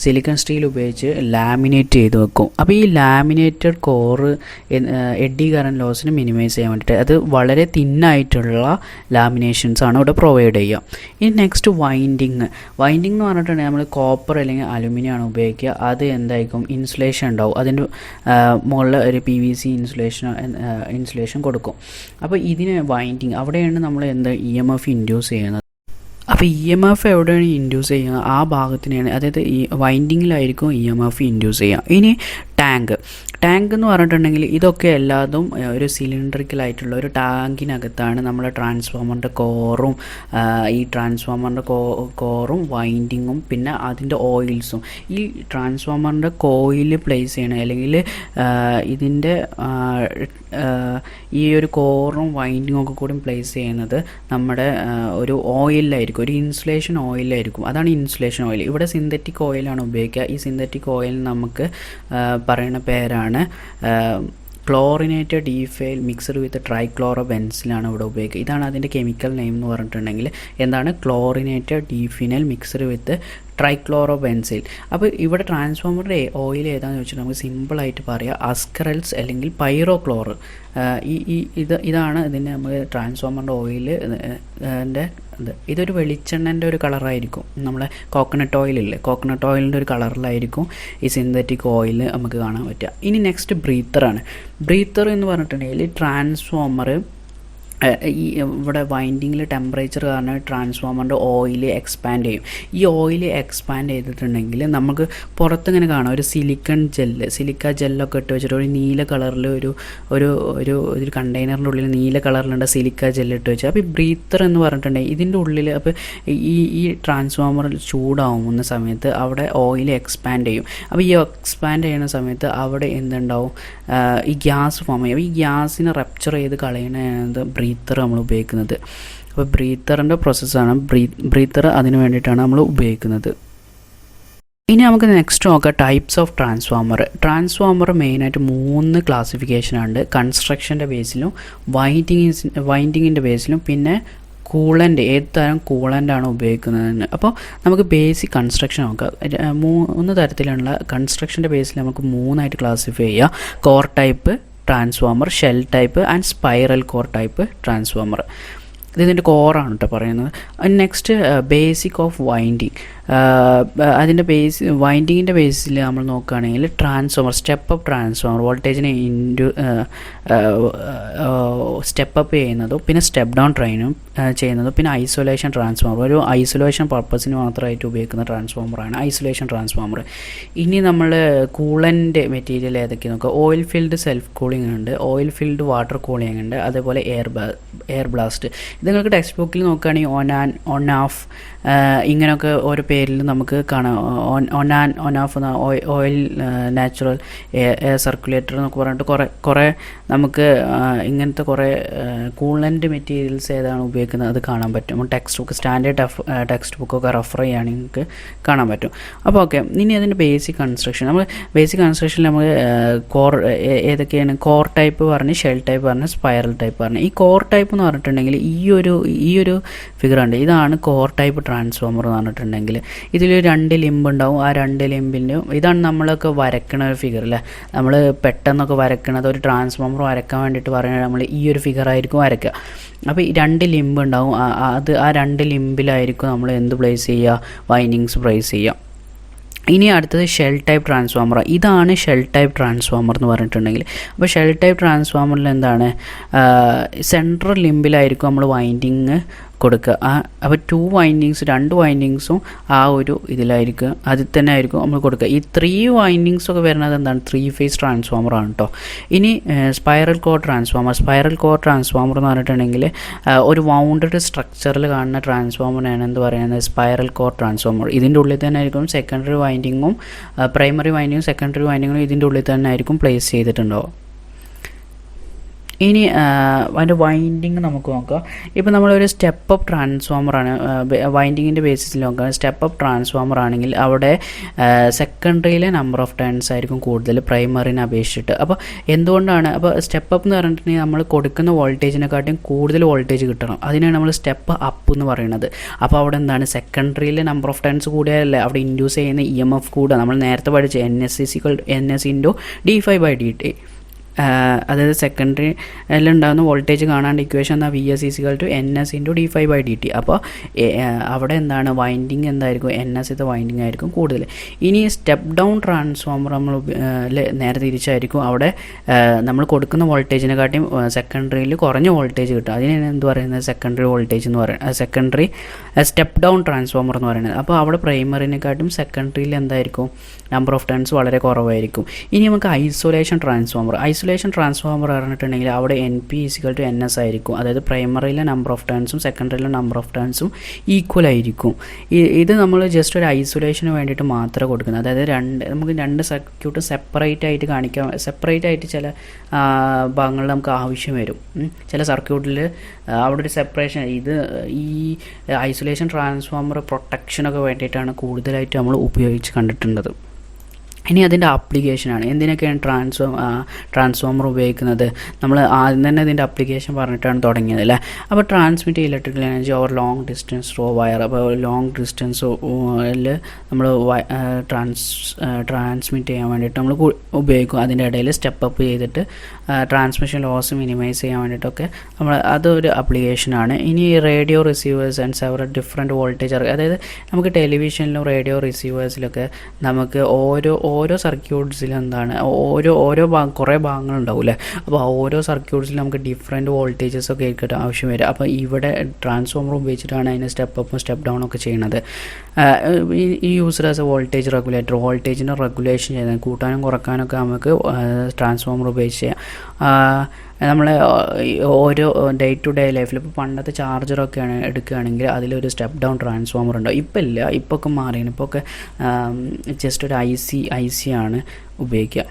സിലിക്കൺ സ്റ്റീൽ ഉപയോഗിച്ച് ലാമിനേറ്റ് ചെയ്ത് വെക്കും. അപ്പോൾ ഈ ലാമിനേറ്റഡ് കോറ് എഡ്ഡി കറണ്ട് ലോസിന് മിനിമൈസ് ചെയ്യാൻ വേണ്ടിയിട്ട് അത് വളരെ തിന്നായിട്ടുള്ള ലാമിനേഷൻസ് ആണ് ഇവിടെ പ്രൊവൈഡ് ചെയ്യുക. ഇനി നെക്സ്റ്റ് വൈൻഡിങ് എന്ന് പറഞ്ഞിട്ടുണ്ടെങ്കിൽ നമ്മൾ കോപ്പർ അല്ലെങ്കിൽ അലുമിനിയം ആണ് ഉപയോഗിക്കുക. അത് എന്തായിരിക്കും, ഇൻസുലേഷൻ ഉണ്ടാവും, അതിൻ്റെ മുകളിൽ ഒരു PVC ഇൻസുലേഷൻ കൊടുക്കും. അപ്പോൾ ഇതിന് വൈൻഡിങ് അവിടെയാണ് നമ്മൾ EMF ഇൻഡ്യൂസ് ചെയ്യുന്നത്. അപ്പോൾ EMF എവിടെയാണ് ഇൻഡ്യൂസ് ചെയ്യുന്നത് ആ ഭാഗത്തിനെയാണ്, അതായത് ഈ വൈൻഡിങ്ങിലായിരിക്കും EMF ഇൻഡ്യൂസ് ചെയ്യുക. ഇനി ടാങ്ക് എന്ന് പറഞ്ഞിട്ടുണ്ടെങ്കിൽ ഇതൊക്കെ എല്ലാതും ഒരു സിലിണ്ടറിക്കലായിട്ടുള്ള ഒരു ടാങ്കിനകത്താണ് നമ്മുടെ ട്രാൻസ്ഫോമറിൻ്റെ കോറും ഈ ട്രാൻസ്ഫോമറിൻ്റെ കോറും വൈൻഡിങ്ങും പിന്നെ അതിൻ്റെ ഓയിൽസും. ഈ ട്രാൻസ്ഫോമറിൻ്റെ കോയിൽ പ്ലേസ് ചെയ്യണം, അല്ലെങ്കിൽ ഇതിൻ്റെ ഈ ഒരു കോറും വൈൻഡിങ്ങും ഒക്കെ കൂടി പ്ലേസ് ചെയ്യുന്നത് നമ്മുടെ ഒരു ഓയിലായിരിക്കും, ഒരു ഇൻസുലേഷൻ ഓയിലായിരിക്കും. അതാണ് ഇൻസുലേഷൻ ഓയിൽ. ഇവിടെ സിന്തറ്റിക് ഓയിലാണ് ഉപയോഗിക്കുക. ഈ സിന്തറ്റിക് ഓയിൽ നമുക്ക് പറയുന്ന പേരാണ് ക്ലോറിനേറ്റഡ് ഡീഫെയിൽ മിക്സ്ഡ് വിത്ത് ട്രൈക്ലോറോബെൻസിലാണ് ഇവിടെ ഉപയോഗിക്കുക. ഇതാണ് അതിൻ്റെ കെമിക്കൽ നെയിം എന്ന് പറഞ്ഞിട്ടുണ്ടെങ്കിൽ എന്താണ്, ക്ലോറിനേറ്റഡ് ഡീഫിനൽ മിക്സ്ഡ് വിത്ത് ട്രൈക്ലോറോബെൻസീൻ. അപ്പോൾ ഇവിടെ ട്രാൻസ്ഫോമറിൻ്റെ ഓയിൽ ഏതാണെന്ന് ചോദിച്ചിട്ട് നമുക്ക് സിമ്പിളായിട്ട് പറയാം അസ്കറൽസ് അല്ലെങ്കിൽ പൈറോക്ലോർ. ഇതാണ് ഇതിൻ്റെ നമുക്ക് ട്രാൻസ്ഫോമറിൻ്റെ ഓയിൽ ഇതൊരു വെളിച്ചെണ്ണൻ്റെ ഒരു കളറായിരിക്കും. നമ്മളെ കോക്കനട്ട് ഓയിലില്ലേ, കോക്കനട്ട് ഓയിലിൻ്റെ ഒരു കളറിലായിരിക്കും ഈ സിന്തറ്റിക് ഓയിൽ നമുക്ക് കാണാൻ പറ്റുക. ഇനി നെക്സ്റ്റ് ബ്രീത്തറാണ്. ബ്രീത്തർ എന്ന് പറഞ്ഞിട്ടുണ്ടെങ്കിൽ ട്രാൻസ്ഫോമർ ഇവിടെ വൈൻഡിങ്ങിൽ ടെമ്പറേച്ചർ കാരണം ട്രാൻസ്ഫോമറിൻ്റെ ഓയിൽ എക്സ്പാൻഡ് ചെയ്യും. ഈ ഓയിൽ എക്സ്പാൻഡ് ചെയ്തിട്ടുണ്ടെങ്കിൽ നമുക്ക് പുറത്തിങ്ങനെ കാണാം ഒരു സിലിക്ക ജെല്ലൊക്കെ ഇട്ട് വെച്ചിട്ട് ഒരു നീല കളറിൽ ഒരു കണ്ടെയ്നറിൻ്റെ ഉള്ളിൽ നീല കളറിലുണ്ട് സിലിക്ക ജെല്ലിട്ട് വെച്ച്. അപ്പോൾ ഈ ബ്രീത്തർ എന്ന് പറഞ്ഞിട്ടുണ്ടെങ്കിൽ ഇതിൻ്റെ ഉള്ളിൽ അപ്പോൾ ഈ ട്രാൻസ്ഫോമർ ചൂടാവുന്ന സമയത്ത് അവിടെ ഓയിൽ എക്സ്പാൻഡ് ചെയ്യും. അപ്പോൾ ഈ എക്സ്പാൻഡ് ചെയ്യുന്ന സമയത്ത് അവിടെ എന്തുണ്ടാവും, ഈ ഗ്യാസ് ഫോം ചെയ്യും. ഈ ഗ്യാസിനെ റപ്ചർ ചെയ്ത് കളയുന്നത് ബ്രീത്തർ നമ്മൾ ഉപയോഗിക്കുന്നത്. അപ്പോൾ ബ്രീത്തറിൻ്റെ പ്രോസസ്സാണ് ബ്രീത്തർ അതിന് വേണ്ടിയിട്ടാണ് നമ്മൾ ഉപയോഗിക്കുന്നത്. ഇനി നമുക്ക് നെക്സ്റ്റ് നോക്കാം ടൈപ്സ് ഓഫ് ട്രാൻസ്ഫോമർ മെയിനായിട്ട് 3 ക്ലാസിഫിക്കേഷനുണ്ട്. കൺസ്ട്രക്ഷൻ്റെ ബേസിലും വൈൻഡിങ്ങിൻ്റെ ബേസിലും പിന്നെ കൂളൻ്റ് ഏത് തരം കൂളൻ്റാണ് ഉപയോഗിക്കുന്നതെന്ന്. അപ്പോൾ നമുക്ക് ബേസിക് കൺസ്ട്രക്ഷൻ നോക്കാം. 3 തരത്തിലുള്ള കൺസ്ട്രക്ഷൻ്റെ ബേസിൽ നമുക്ക് 3 ക്ലാസിഫൈ ചെയ്യാം. Core type transformer, shell type and spiral core type transformer. ഇതിൻ്റെ കോറാണ് കേട്ടോ പറയുന്നത്. Next basic of winding. അതിൻ്റെ വൈൻഡിങ്ങിൻ്റെ ബേസിൽ നമ്മൾ നോക്കുകയാണെങ്കിൽ ട്രാൻസ്ഫോമർ സ്റ്റെപ്പ് അപ്പ് ട്രാൻസ്ഫോമർ വോൾട്ടേജിനെ സ്റ്റെപ്പ് അപ്പ് ചെയ്യുന്നതും പിന്നെ സ്റ്റെപ്പ് ഡൗൺ ചെയ്യുന്നതും പിന്നെ ഐസൊലേഷൻ ട്രാൻസ്ഫോമർ ഒരു ഐസൊലേഷൻ പർപ്പസിന് മാത്രമായിട്ട് ഉപയോഗിക്കുന്ന ട്രാൻസ്ഫോമറാണ് ഐസൊലേഷൻ ട്രാൻസ്ഫോമർ. ഇനി നമ്മൾ കൂളൻ്റ് മെറ്റീരിയൽ ഏതൊക്കെ നോക്കുക. ഓയിൽ ഫിൽഡ് സെൽഫ് കൂളിംഗ് ഉണ്ട്, ഓയിൽ ഫിൽഡ് വാട്ടർ കൂളിംഗ് ഉണ്ട്, അതേപോലെ എയർ ബ്ലാസ്റ്റ്. ഇത് നിങ്ങൾക്ക് ടെക്സ്റ്റ് ബുക്കിൽ നോക്കുകയാണെങ്കിൽ ഓൺ ഓഫ് ഇങ്ങനെയൊക്കെ ഓരോ പേരിൽ നമുക്ക് കാണാം. On of oil natural air circulator എന്നൊക്കെ പറഞ്ഞിട്ട് കുറേ നമുക്ക് ഇങ്ങനത്തെ കുറേ കൂളൻ്റ് മെറ്റീരിയൽസ് ഏതാണ് ഉപയോഗിക്കുന്നത് അത് കാണാൻ പറ്റും. ടെക്സ്റ്റ് ബുക്ക് സ്റ്റാൻഡേർഡ് ടെക്സ്റ്റ് ബുക്കൊക്കെ റെഫർ ചെയ്യുകയാണെങ്കിൽ നിങ്ങൾക്ക് കാണാൻ പറ്റും. അപ്പോൾ ഓക്കെ, ഇനി അതിൻ്റെ ബേസിക് കൺസ്ട്രക്ഷൻ. നമ്മൾ ബേസിക് കൺസ്ട്രക്ഷനിൽ നമ്മൾ കോർ ഏതൊക്കെയാണ് കോർ ടൈപ്പ് പറഞ്ഞ്, ഷെൽ ടൈപ്പ് പറഞ്ഞ്, സ്പൈറൽ ടൈപ്പ് പറഞ്ഞ്. ഈ കോർ ടൈപ്പ് എന്ന് പറഞ്ഞിട്ടുണ്ടെങ്കിൽ ഈ ഒരു ഫിഗറുണ്ട്, ഇതാണ് കോർ ടൈപ്പ് ട്രാൻസ്ഫോമർ എന്ന് പറഞ്ഞിട്ടുണ്ടെങ്കിൽ ഇതിൽ 2 ലിംബ് ഉണ്ടാവും. ആ 2 ലിംബിൻ്റെ ഇതാണ് നമ്മളൊക്കെ വരയ്ക്കണ ഒരു ഫിഗർ അല്ലേ. നമ്മൾ പെട്ടെന്നൊക്കെ വരയ്ക്കണത് ഒരു ട്രാൻസ്ഫോമർ വരയ്ക്കാൻ വേണ്ടിയിട്ട് പറയുന്നത് നമ്മൾ ഈ ഒരു ഫിഗറായിരിക്കും വരയ്ക്കുക. അപ്പോൾ ഈ 2 ലിംബ് ഉണ്ടാവും. ആ 2 ലിംബിലായിരിക്കും നമ്മൾ എന്ത് പ്ലേസ് ചെയ്യുക, വൈൻഡിങ്സ് പ്ലേസ് ചെയ്യുക. ഇനി അടുത്തത് ഷെൽ ടൈപ്പ് ട്രാൻസ്ഫോമർ. ഇതാണ് ഷെൽ ടൈപ്പ് ട്രാൻസ്ഫോമർ എന്ന് പറഞ്ഞിട്ടുണ്ടെങ്കിൽ. അപ്പോൾ ഷെൽ ടൈപ്പ് ട്രാൻസ്ഫോമറിൽ എന്താണ്, സെൻട്രൽ ലിംബിലായിരിക്കും നമ്മൾ വൈൻഡിങ് കൊടുക്കുക. അപ്പോൾ 2 വൈൻഡിങ്സും ആ ഒരു ഇതിലായിരിക്കും, അതിൽ തന്നെ ആയിരിക്കും നമ്മൾ കൊടുക്കുക. ഈ 3 വൈൻഡിങ്സൊക്കെ വരുന്നത് എന്താണ്, 3 ഫേസ് ട്രാൻസ്ഫോമറാണ് കേട്ടോ. ഇനി സ്പൈറൽ കോർ ട്രാൻസ്ഫോമർ എന്ന് പറഞ്ഞിട്ടുണ്ടെങ്കിൽ ഒരു വൗണ്ടഡ് സ്ട്രക്ചറിൽ കാണുന്ന ട്രാൻസ്ഫോമറിനാണ് എന്ത് പറയുന്നത്, സ്പൈറൽ കോർ ട്രാൻസ്ഫോമർ. ഇതിൻ്റെ ഉള്ളിൽ തന്നെ ആയിരിക്കും സെക്കൻഡറി വൈൻഡിങ്ങും പ്രൈമറി വൈൻഡിങ്ങും സെക്കൻഡറി വൈൻഡിങ്ങും ഇതിൻ്റെ ഉള്ളിൽ തന്നെ ആയിരിക്കും പ്ലേസ് ചെയ്തിട്ടുണ്ടാവും. ഇനി അതിൻ്റെ വൈൻഡിങ് നമുക്ക് നോക്കാം. ഇപ്പോൾ നമ്മളൊരു സ്റ്റെപ്പ് അപ്പ് ട്രാൻസ്ഫോമറാണ് വൈൻഡിങ്ങിൻ്റെ ബേസിസിൽ നോക്കുക. സ്റ്റെപ്പ് അപ്പ് ട്രാൻസ്ഫോമർ ആണെങ്കിൽ അവിടെ സെക്കൻഡറിയിലെ നമ്പർ ഓഫ് ടേൺസ് ആയിരിക്കും കൂടുതൽ പ്രൈമറിനെ അപേക്ഷിച്ചിട്ട്. അപ്പോൾ എന്തുകൊണ്ടാണ്, അപ്പോൾ സ്റ്റെപ്പ് അപ്പ് എന്ന് പറഞ്ഞിട്ടുണ്ടെങ്കിൽ നമ്മൾ കൊടുക്കുന്ന വോൾട്ടേജിനെക്കാട്ടും കൂടുതൽ വോൾട്ടേജ് കിട്ടണം, അതിനാണ് നമ്മൾ സ്റ്റെപ്പ് അപ്പ് എന്ന് പറയുന്നത്. അപ്പോൾ അവിടെ എന്താണ്, സെക്കൻഡറിയിലെ നമ്പർ ഓഫ് ടേൺസ് കൂടിയാലല്ലേ അവിടെ ഇൻഡ്യൂസ് ചെയ്യുന്ന EMF കൂടുക. നമ്മൾ നേരത്തെ പഠിച്ച NS ഇൻറ്റു d∅dt. അതായത് സെക്കൻഡറിയിലുണ്ടാകുന്ന വോൾട്ടേജ് കാണാണ്ട് ഇക്വേഷൻ എന്നാൽ VS = NS × d∅dt. അപ്പോൾ അവിടെ എന്താണ്, വൈൻഡിങ് എന്തായിരിക്കും, NS വൈൻഡിങ് ആയിരിക്കും കൂടുതൽ. ഇനി സ്റ്റെപ്പ് ഡൗൺ ട്രാൻസ്ഫോമർ നമ്മൾ നേരെ തിരിച്ചായിരിക്കും. അവിടെ നമ്മൾ കൊടുക്കുന്ന വോൾട്ടേജിനെക്കാട്ടിയും സെക്കൻഡറിയിൽ കുറഞ്ഞ വോൾട്ടേജ് കിട്ടും. അതിനാണ് എന്ത് പറയുന്നത്, സെക്കൻഡറി വോൾട്ടേജ് എന്ന് പറയുന്നത്, സെക്കൻഡറി സ്റ്റെപ്പ് ഡൗൺ ട്രാൻസ്ഫോമർ എന്ന് പറയുന്നത്. അപ്പോൾ അവിടെ പ്രൈമറിനെക്കാട്ടും സെക്കൻഡറിയിൽ എന്തായിരിക്കും, നമ്പർ ഓഫ് ടേൺസ് വളരെ കുറവായിരിക്കും. ഇനി നമുക്ക് ഐസൊലേഷൻ ട്രാൻസ്ഫോമർ പറഞ്ഞിട്ടുണ്ടെങ്കിൽ അവിടെ NP = NS ആയിരിക്കും. അതായത് പ്രൈമറിയിലെ നമ്പർ ഓഫ് ടേൺസും സെക്കൻഡറിയിലെ നമ്പർ ഓഫ് ടേൺസും ഈക്വൽ ആയിരിക്കും. ഇത് നമ്മൾ ജസ്റ്റ് ഒരു ഐസൊലേഷന് വേണ്ടിയിട്ട് മാത്രമേ കൊടുക്കുന്നത്. അതായത് നമുക്ക് 2 സർക്യൂട്ട് സെപ്പറേറ്റ് ആയിട്ട് ചില ഭാഗങ്ങളിൽ നമുക്ക് ആവശ്യം വരും. ചില സർക്യൂട്ടിൽ അവിടെ ഒരു സെപ്പറേഷൻ, ഈ ഐസൊലേഷൻ ട്രാൻസ്ഫോമർ പ്രൊട്ടക്ഷനൊക്കെ വേണ്ടിയിട്ടാണ് കൂടുതലായിട്ട് നമ്മൾ ഉപയോഗിച്ച് കണ്ടിട്ടുള്ളത്. ഇനി അതിൻ്റെ ആപ്ലിക്കേഷനാണ്. എന്തിനൊക്കെയാണ് ട്രാൻസ്ഫോമർ ഉപയോഗിക്കുന്നത്. നമ്മൾ ആദ്യം തന്നെ ഇതിൻ്റെ ആപ്ലിക്കേഷൻ പറഞ്ഞിട്ടാണ് തുടങ്ങിയത് അല്ലേ. അപ്പോൾ transmit electrical energy over long distance through wire. അപ്പോൾ ലോങ് ഡിസ്റ്റൻസിൽ നമ്മൾ ട്രാൻസ്മിറ്റ് ചെയ്യാൻ വേണ്ടിയിട്ട് നമ്മൾ ഉപയോഗിക്കും. അതിൻ്റെ ഇടയിൽ സ്റ്റെപ്പ് അപ്പ് ചെയ്തിട്ട് ട്രാൻസ്മിഷൻ ലോസ് മിനിമൈസ് ചെയ്യാൻ വേണ്ടിയിട്ടൊക്കെ നമ്മൾ അതൊരു ആപ്ലിക്കേഷനാണ്. ഇനി radio receivers and several different voltage, അതായത് നമുക്ക് ടെലിവിഷനിലും റേഡിയോ റിസീവേഴ്സിലൊക്കെ നമുക്ക് ഓരോ സർക്യൂട്ട്സിലും എന്താണ് ഓരോ കുറേ ഭാഗങ്ങളുണ്ടാവും അല്ലേ. അപ്പോൾ ഓരോ സർക്യൂട്ട്സിലും നമുക്ക് ഡിഫറെൻറ്റ് വോൾട്ടേജസ് ഒക്കെ ആയിരിക്കും ആവശ്യം വരിക. അപ്പോൾ ഇവിടെ ട്രാൻസ്ഫോമർ ഉപയോഗിച്ചിട്ടാണ് അതിന് സ്റ്റെപ്പ് അപ്പും സ്റ്റെപ്പ് ഡൗൺ ഒക്കെ ചെയ്യുന്നത്. ഈ used as a voltage regulator, വോൾട്ടേജിൻ്റെ റെഗുലേഷൻ ചെയ്യുന്നത് കൂട്ടാനും കുറക്കാനൊക്കെ നമുക്ക് ട്രാൻസ്ഫോമർ ഉപയോഗിച്ച് നമ്മൾ ഓരോ ഡേ ടു ഡേ ലൈഫിൽ ഇപ്പോൾ പണ്ടത്തെ ചാർജറൊക്കെയാണ് എടുക്കുകയാണെങ്കിൽ അതിലൊരു സ്റ്റെപ്പ് ഡൗൺ ട്രാൻസ്ഫോമർ ഉണ്ടാവും. ഇപ്പോൾ ഇല്ല, ഇപ്പോൾ ഒക്കെ മാറിയാണ്. ഇപ്പോൾ ഒക്കെ ജസ്റ്റ് ഒരു ഐ സി ആണ് ഉപയോഗിക്കുക.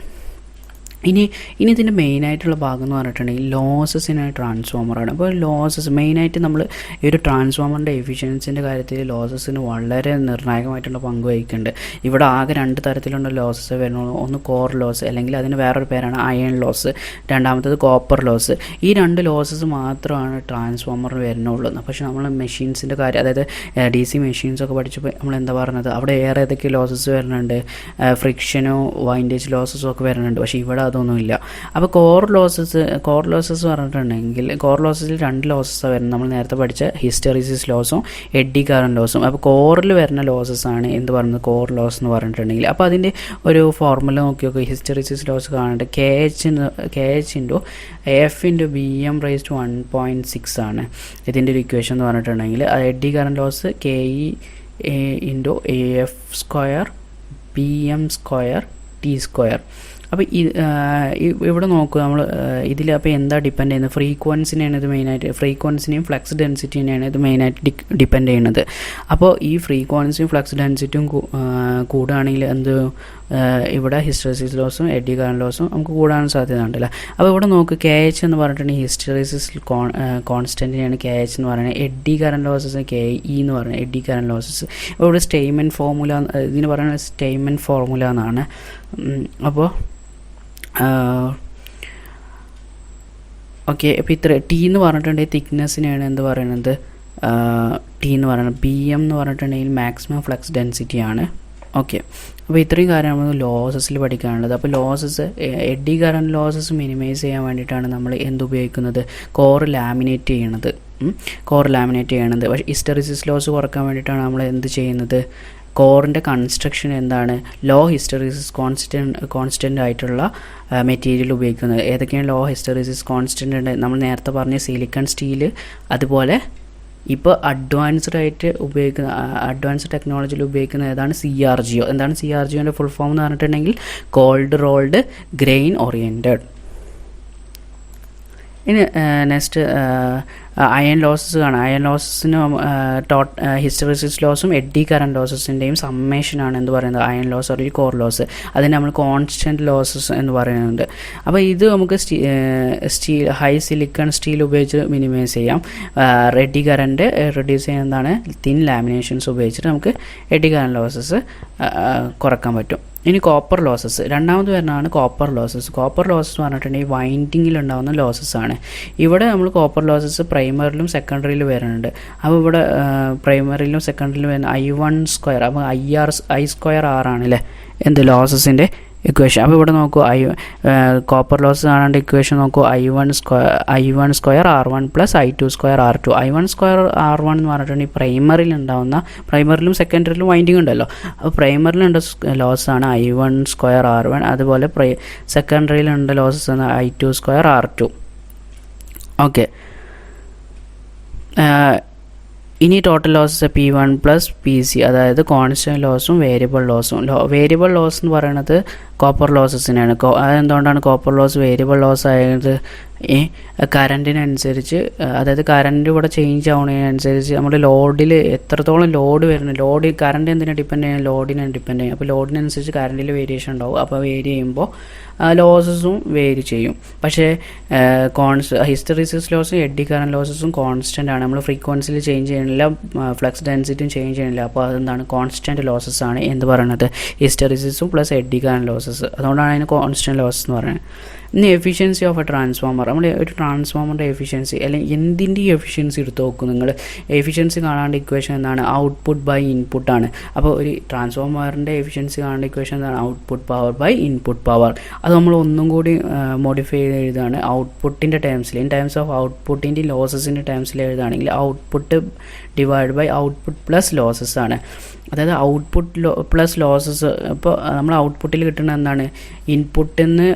ഇനി ഇതിൻ്റെ മെയിനായിട്ടുള്ള ഭാഗം എന്ന് പറഞ്ഞിട്ടുണ്ടെങ്കിൽ ലോസസിനായി ട്രാൻസ്ഫോമറാണ്. അപ്പോൾ ലോസസ് മെയിനായിട്ട് നമ്മൾ ഈ ഒരു ട്രാൻസ്ഫോമറിൻ്റെ എഫിഷ്യൻസിൻ്റെ കാര്യത്തിൽ ലോസസിന് വളരെ നിർണായകമായിട്ടുള്ള പങ്ക് വഹിക്കുന്നുണ്ട്. ഇവിടെ ആകെ 2 തരത്തിലുള്ള ലോസസ് വരുന്നുള്ളൂ. ഒന്ന് കോർ ലോസ്, അല്ലെങ്കിൽ അതിന് വേറൊരു പേരാണ് അയൺ ലോസ്, രണ്ടാമത്തേത് കോപ്പർ ലോസ്. ഈ 2 ലോസസ് മാത്രമാണ് ട്രാൻസ്ഫോമറിന് വരുന്നുള്ളൂ. പക്ഷേ നമ്മൾ മെഷീൻസിൻ്റെ കാര്യം, അതായത് DC മെഷീൻസൊക്കെ പഠിച്ചപ്പോൾ നമ്മൾ എന്താ പറഞ്ഞത്, അവിടെ ഏതൊക്കെ ലോസസ് വരുന്നുണ്ട്, ഫ്രിക്ഷനോ വൈൻഡേജ് ലോസസോ ഒക്കെ വരുന്നുണ്ട്. പക്ഷേ ഇവിടെ അതൊന്നുമില്ല. അപ്പോൾ കോർ ലോസസ് പറഞ്ഞിട്ടുണ്ടെങ്കിൽ കോർ ലോസസിൽ 2 ലോസസാണ് വരുന്നത്. നമ്മൾ നേരത്തെ പഠിച്ച ഹിസ്റ്ററിസിസ് ലോസും എഡ്ഡി കറന്റ് ലോസും. അപ്പോൾ കോറിൽ വരുന്ന ലോസസ് ആണ് എന്ത് പറയുന്നത്, കോർ ലോസ് എന്ന് പറഞ്ഞിട്ടുണ്ടെങ്കിൽ. അപ്പോൾ അതിൻ്റെ ഒരു ഫോർമുല നോക്കി ഹിസ്റ്ററിസിസ് ലോസ് കാണേണ്ടത് KH into AF into BM raise to 1.6 ആണ് ഇതിൻ്റെ ഒരു ഇക്വേഷൻ എന്ന് പറഞ്ഞിട്ടുണ്ടെങ്കിൽ. Eddy current loss KE into AF square BM square T². അപ്പോൾ ഇവിടെ നോക്കുക നമ്മൾ ഇതിൽ. അപ്പോൾ എന്താ ഡിപ്പെൻഡ് ചെയ്യുന്നത്, ഫ്രീക്വൻസിനെയാണ് ഇത് മെയിനായിട്ട്, ഫ്രീക്വൻസിനെയും ഫ്ലക്സ് ഡെൻസിറ്റിനെയാണ് ഇത് മെയിനായിട്ട് ഡിപ്പെൻഡ് ചെയ്യുന്നത്. അപ്പോൾ ഈ ഫ്രീക്വൻസിയും ഫ്ലക്സ് ഡെൻസിറ്റിയും കൂടുകയാണെങ്കിൽ ഇവിടെ ഹിസ്റ്ററിസിസ് ലോസും എഡ്ഡി കറന്റ് ലോസും നമുക്ക് കൂടാൻ സാധ്യത ഉണ്ടല്ലോ. അപ്പോൾ ഇവിടെ നോക്ക് KH എന്ന് പറഞ്ഞിട്ടുണ്ടെങ്കിൽ ഹിസ്റ്ററിസിസ് കോൺസ്റ്റൻറ്റിനെയാണ് KH എന്ന് പറയുന്നത്. എഡ്ഡി കറന്റ് ലോസസ് KE എന്ന് പറയുന്നത് എഡ്ഡി കറന്റ് ലോസസ്. അപ്പോൾ ഇവിടെ സ്റ്റെയ്ൻമെൻ ഫോർമുല, ഇതിന് പറയുന്നത് സ്റ്റെയ്ൻമെൻ ഫോർമുല എന്നാണ്. അപ്പോൾ ഓക്കെ. അപ്പോൾ ഇത്ര T എന്ന് പറഞ്ഞിട്ടുണ്ടെങ്കിൽ തിക്നെസ്സിനെയാണ് എന്ത് പറയുന്നത്, T എന്ന് പറയുന്നത്. BM എന്ന് പറഞ്ഞിട്ടുണ്ടെങ്കിൽ മാക്സിമം ഫ്ലക്സ് ഡെൻസിറ്റിയാണ്. ഓക്കെ. അപ്പോൾ ഇത്രയും കാര്യമാണ് നമ്മൾ ലോസസിൽ പഠിക്കാനുള്ളത്. അപ്പോൾ losses, eddy current losses minimise ചെയ്യാൻ വേണ്ടിയിട്ടാണ് നമ്മൾ എന്തുപയോഗിക്കുന്നത്, കോർ ലാമിനേറ്റ് ചെയ്യണത്. പക്ഷേ ഹിസ്റ്ററിസിസ് ലോസ് കുറക്കാൻ വേണ്ടിയിട്ടാണ് നമ്മൾ എന്ത് ചെയ്യുന്നത്, കോറിൻ്റെ കൺസ്ട്രക്ഷൻ എന്താണ്, ലോ ഹിസ്റ്ററിസിസ് കോൺസ്റ്റൻ്റ് ആയിട്ടുള്ള മെറ്റീരിയൽ ഉപയോഗിക്കുന്നത്. ഏതൊക്കെയാണ് ലോ ഹിസ്റ്ററിസിസ് കോൺസ്റ്റൻ്റ് ഉണ്ട്, നമ്മൾ നേരത്തെ പറഞ്ഞ സിലിക്കൺ സ്റ്റീല്, അതുപോലെ ഇപ്പോൾ അഡ്വാൻസ്ഡ് ടെക്നോളജിയിൽ ഉപയോഗിക്കുന്ന ഏതാണ്, CRGO. എന്താണ് CRGOൻ്റെ ഫുൾ ഫോം എന്ന് പറഞ്ഞിട്ടുണ്ടെങ്കിൽ കോൾഡ് റോൾഡ് ഗ്രെയിൻ ഓറിയൻറ്റഡ്. ഇനി നെക്സ്റ്റ് അയൺ ലോസസ് കാണാം. അയൺ ലോസസിന് ഹിസ്റ്ററിസിസ് ലോസും എഡ്ഡി കറന്റ് ലോസസിൻ്റെയും സമ്മേഷനാണ് എന്ത് പറയുന്നത്, അയൺ ലോസ് അല്ലെങ്കിൽ കോർ ലോസ്. അതിന് നമ്മൾ കോൺസ്റ്റൻറ്റ് ലോസസ് എന്ന് പറയുന്നുണ്ട്. അപ്പോൾ ഇത് നമുക്ക് ഹൈ സിലിക്കൺ സ്റ്റീൽ ഉപയോഗിച്ച് മിനിമൈസ് ചെയ്യാം. എഡ്ഡി കറന്റ് റെഡ്യൂസ് ചെയ്യുന്നതാണ് തിൻ ലാമിനേഷൻസ് ഉപയോഗിച്ചിട്ട് നമുക്ക് എഡ്ഡി കറന്റ് ലോസസ് കുറക്കാൻ പറ്റും. ഇനി കോപ്പർ ലോസസ്, രണ്ടാമത് വരുന്നതാണ് കോപ്പർ ലോസസ്. കോപ്പർ ലോസസ് പറഞ്ഞിട്ടുണ്ടെങ്കിൽ വൈൻഡിങ്ങിലുണ്ടാകുന്ന ലോസസ് ആണ്. ഇവിടെ നമ്മൾ കോപ്പർ ലോസസ് പ്രൈമറിയിലും സെക്കൻഡറിയിലും വരുന്നുണ്ട്. അപ്പോൾ ഇവിടെ പ്രൈമറിയിലും സെക്കൻഡറിയിലും വരുന്ന I1². അപ്പോൾ I²R ആണ് അല്ലേ എന്ത് ലോസസിൻ്റെ ഇക്വേഷൻ. അപ്പോൾ ഇവിടെ നോക്കൂ, കോപ്പർ ലോസ് കാണേണ്ട ഇക്വേഷൻ നോക്കൂ, I1² R1 plus I2² R2. I1² R1 എന്ന് പറഞ്ഞിട്ടുണ്ടെങ്കിൽ പ്രൈമറിയിലും സെക്കൻഡറിയിലും വൈൻഡിങ് ഉണ്ടല്ലോ. അപ്പോൾ പ്രൈമറിയിലുണ്ട് ലോസ് ആണ് I1² R1, അതുപോലെ സെക്കൻഡറിയിലുണ്ട് ലോസസ് ആണ് I2² R2. ഓക്കെ. ഇനി total losses P1 plus PC, അതായത് കോൺസ്റ്റൻറ്റ് ലോസും വേരിയബിൾ ലോസും. വേരിയബിൾ ലോസ് എന്ന് പറയുന്നത് കോപ്പർ ലോസസിനാണ്. അതെന്തുകൊണ്ടാണ് കോപ്പർ ലോസ് വേരിയബിൾ ലോസ് ആയത്? കറൻറ്റിനനുസരിച്ച്, അതായത് കറൻറ്റ് ഇവിടെ ചേഞ്ച് ആവുന്നതിനനുസരിച്ച് നമ്മുടെ ലോഡിൽ എത്രത്തോളം ലോഡ് വരുന്നത്, ലോഡ് കറൻറ്റ് എന്തിനാണ് ഡിപ്പെൻഡ് ചെയ്യുന്നത്? ലോഡിനാണ് ഡിപ്പെൻഡ് ചെയ്യും. അപ്പോൾ ലോഡിനനുസരിച്ച് കറൻറ്റിൽ വേരിയേഷൻ ഉണ്ടാവും. അപ്പോൾ വേരി ചെയ്യുമ്പോൾ ലോസസും വേരി ചെയ്യും. പക്ഷേ ഹിസ്റ്ററിസിസ് ലോസും എഡ്ഡി കറൻറ്റ് ലോസസും കോൺസ്റ്റൻ്റ് ആണ്. നമ്മൾ ഫ്രീക്വൻസിയിൽ ചേഞ്ച് ചെയ്യണില്ല, ഫ്ലക്സ് ഡെൻസിറ്റിയും ചേഞ്ച് ചെയ്യണില്ല. അപ്പോൾ അതെന്താണ്? കോൺസ്റ്റൻറ്റ് ലോസസ് ആണ് എന്ത് പറയുന്നത്? ഹിസ്റ്ററിസിസും പ്ലസ് എഡ്ഡി കറൻറ്റ് ലോസസ്. അതുകൊണ്ടാണ് അതിന് കോൺസ്റ്റൻറ്റ് ലോസസ് എന്ന് പറയുന്നത്. ഇനി എഫിഷ്യൻസി ഓഫ് എ ട്രാൻസ്ഫോമർ. നമ്മൾ ഒരു ട്രാൻസ്ഫോമറിൻ്റെ എഫിഷ്യൻസി അല്ലെങ്കിൽ എന്തിൻ്റെ എഫിഷ്യൻസി എടുത്ത് നോക്കും നിങ്ങൾ? എഫിഷ്യൻസി കാണാണ്ട് ഇക്വേഷൻ എന്താണ്? ഔട്ട്പുട്ട് ബൈ ഇൻപുട്ടാണ്. അപ്പോൾ ഒരു ട്രാൻസ്ഫോമറിൻ്റെ എഫിഷ്യൻസി കാണാണ്ട് ഇക്വേഷൻ എന്താണ്? Output power by input power. അത് നമ്മൾ ഒന്നും കൂടി മോഡിഫൈ ചെയ്ത് എഴുതുകയാണ് ഔട്ട്പുട്ടിൻ്റെ ടേംസിൽ. ഇൻ ടേംസ് ഓഫ് ഔട്ട്പുട്ടിൻ്റെ ലോസസിൻ്റെ ടേംസിൽ എഴുതുകയാണെങ്കിൽ output divide by output plus losses ആണ്. അതായത് ഔട്ട്പുട്ട് പ്ലസ് ലോസസ്. ഇപ്പോൾ നമ്മൾ ഔട്ട്പുട്ടിൽ കിട്ടുന്ന എന്താണ്? ഇൻപുട്ടിൽ നിന്ന്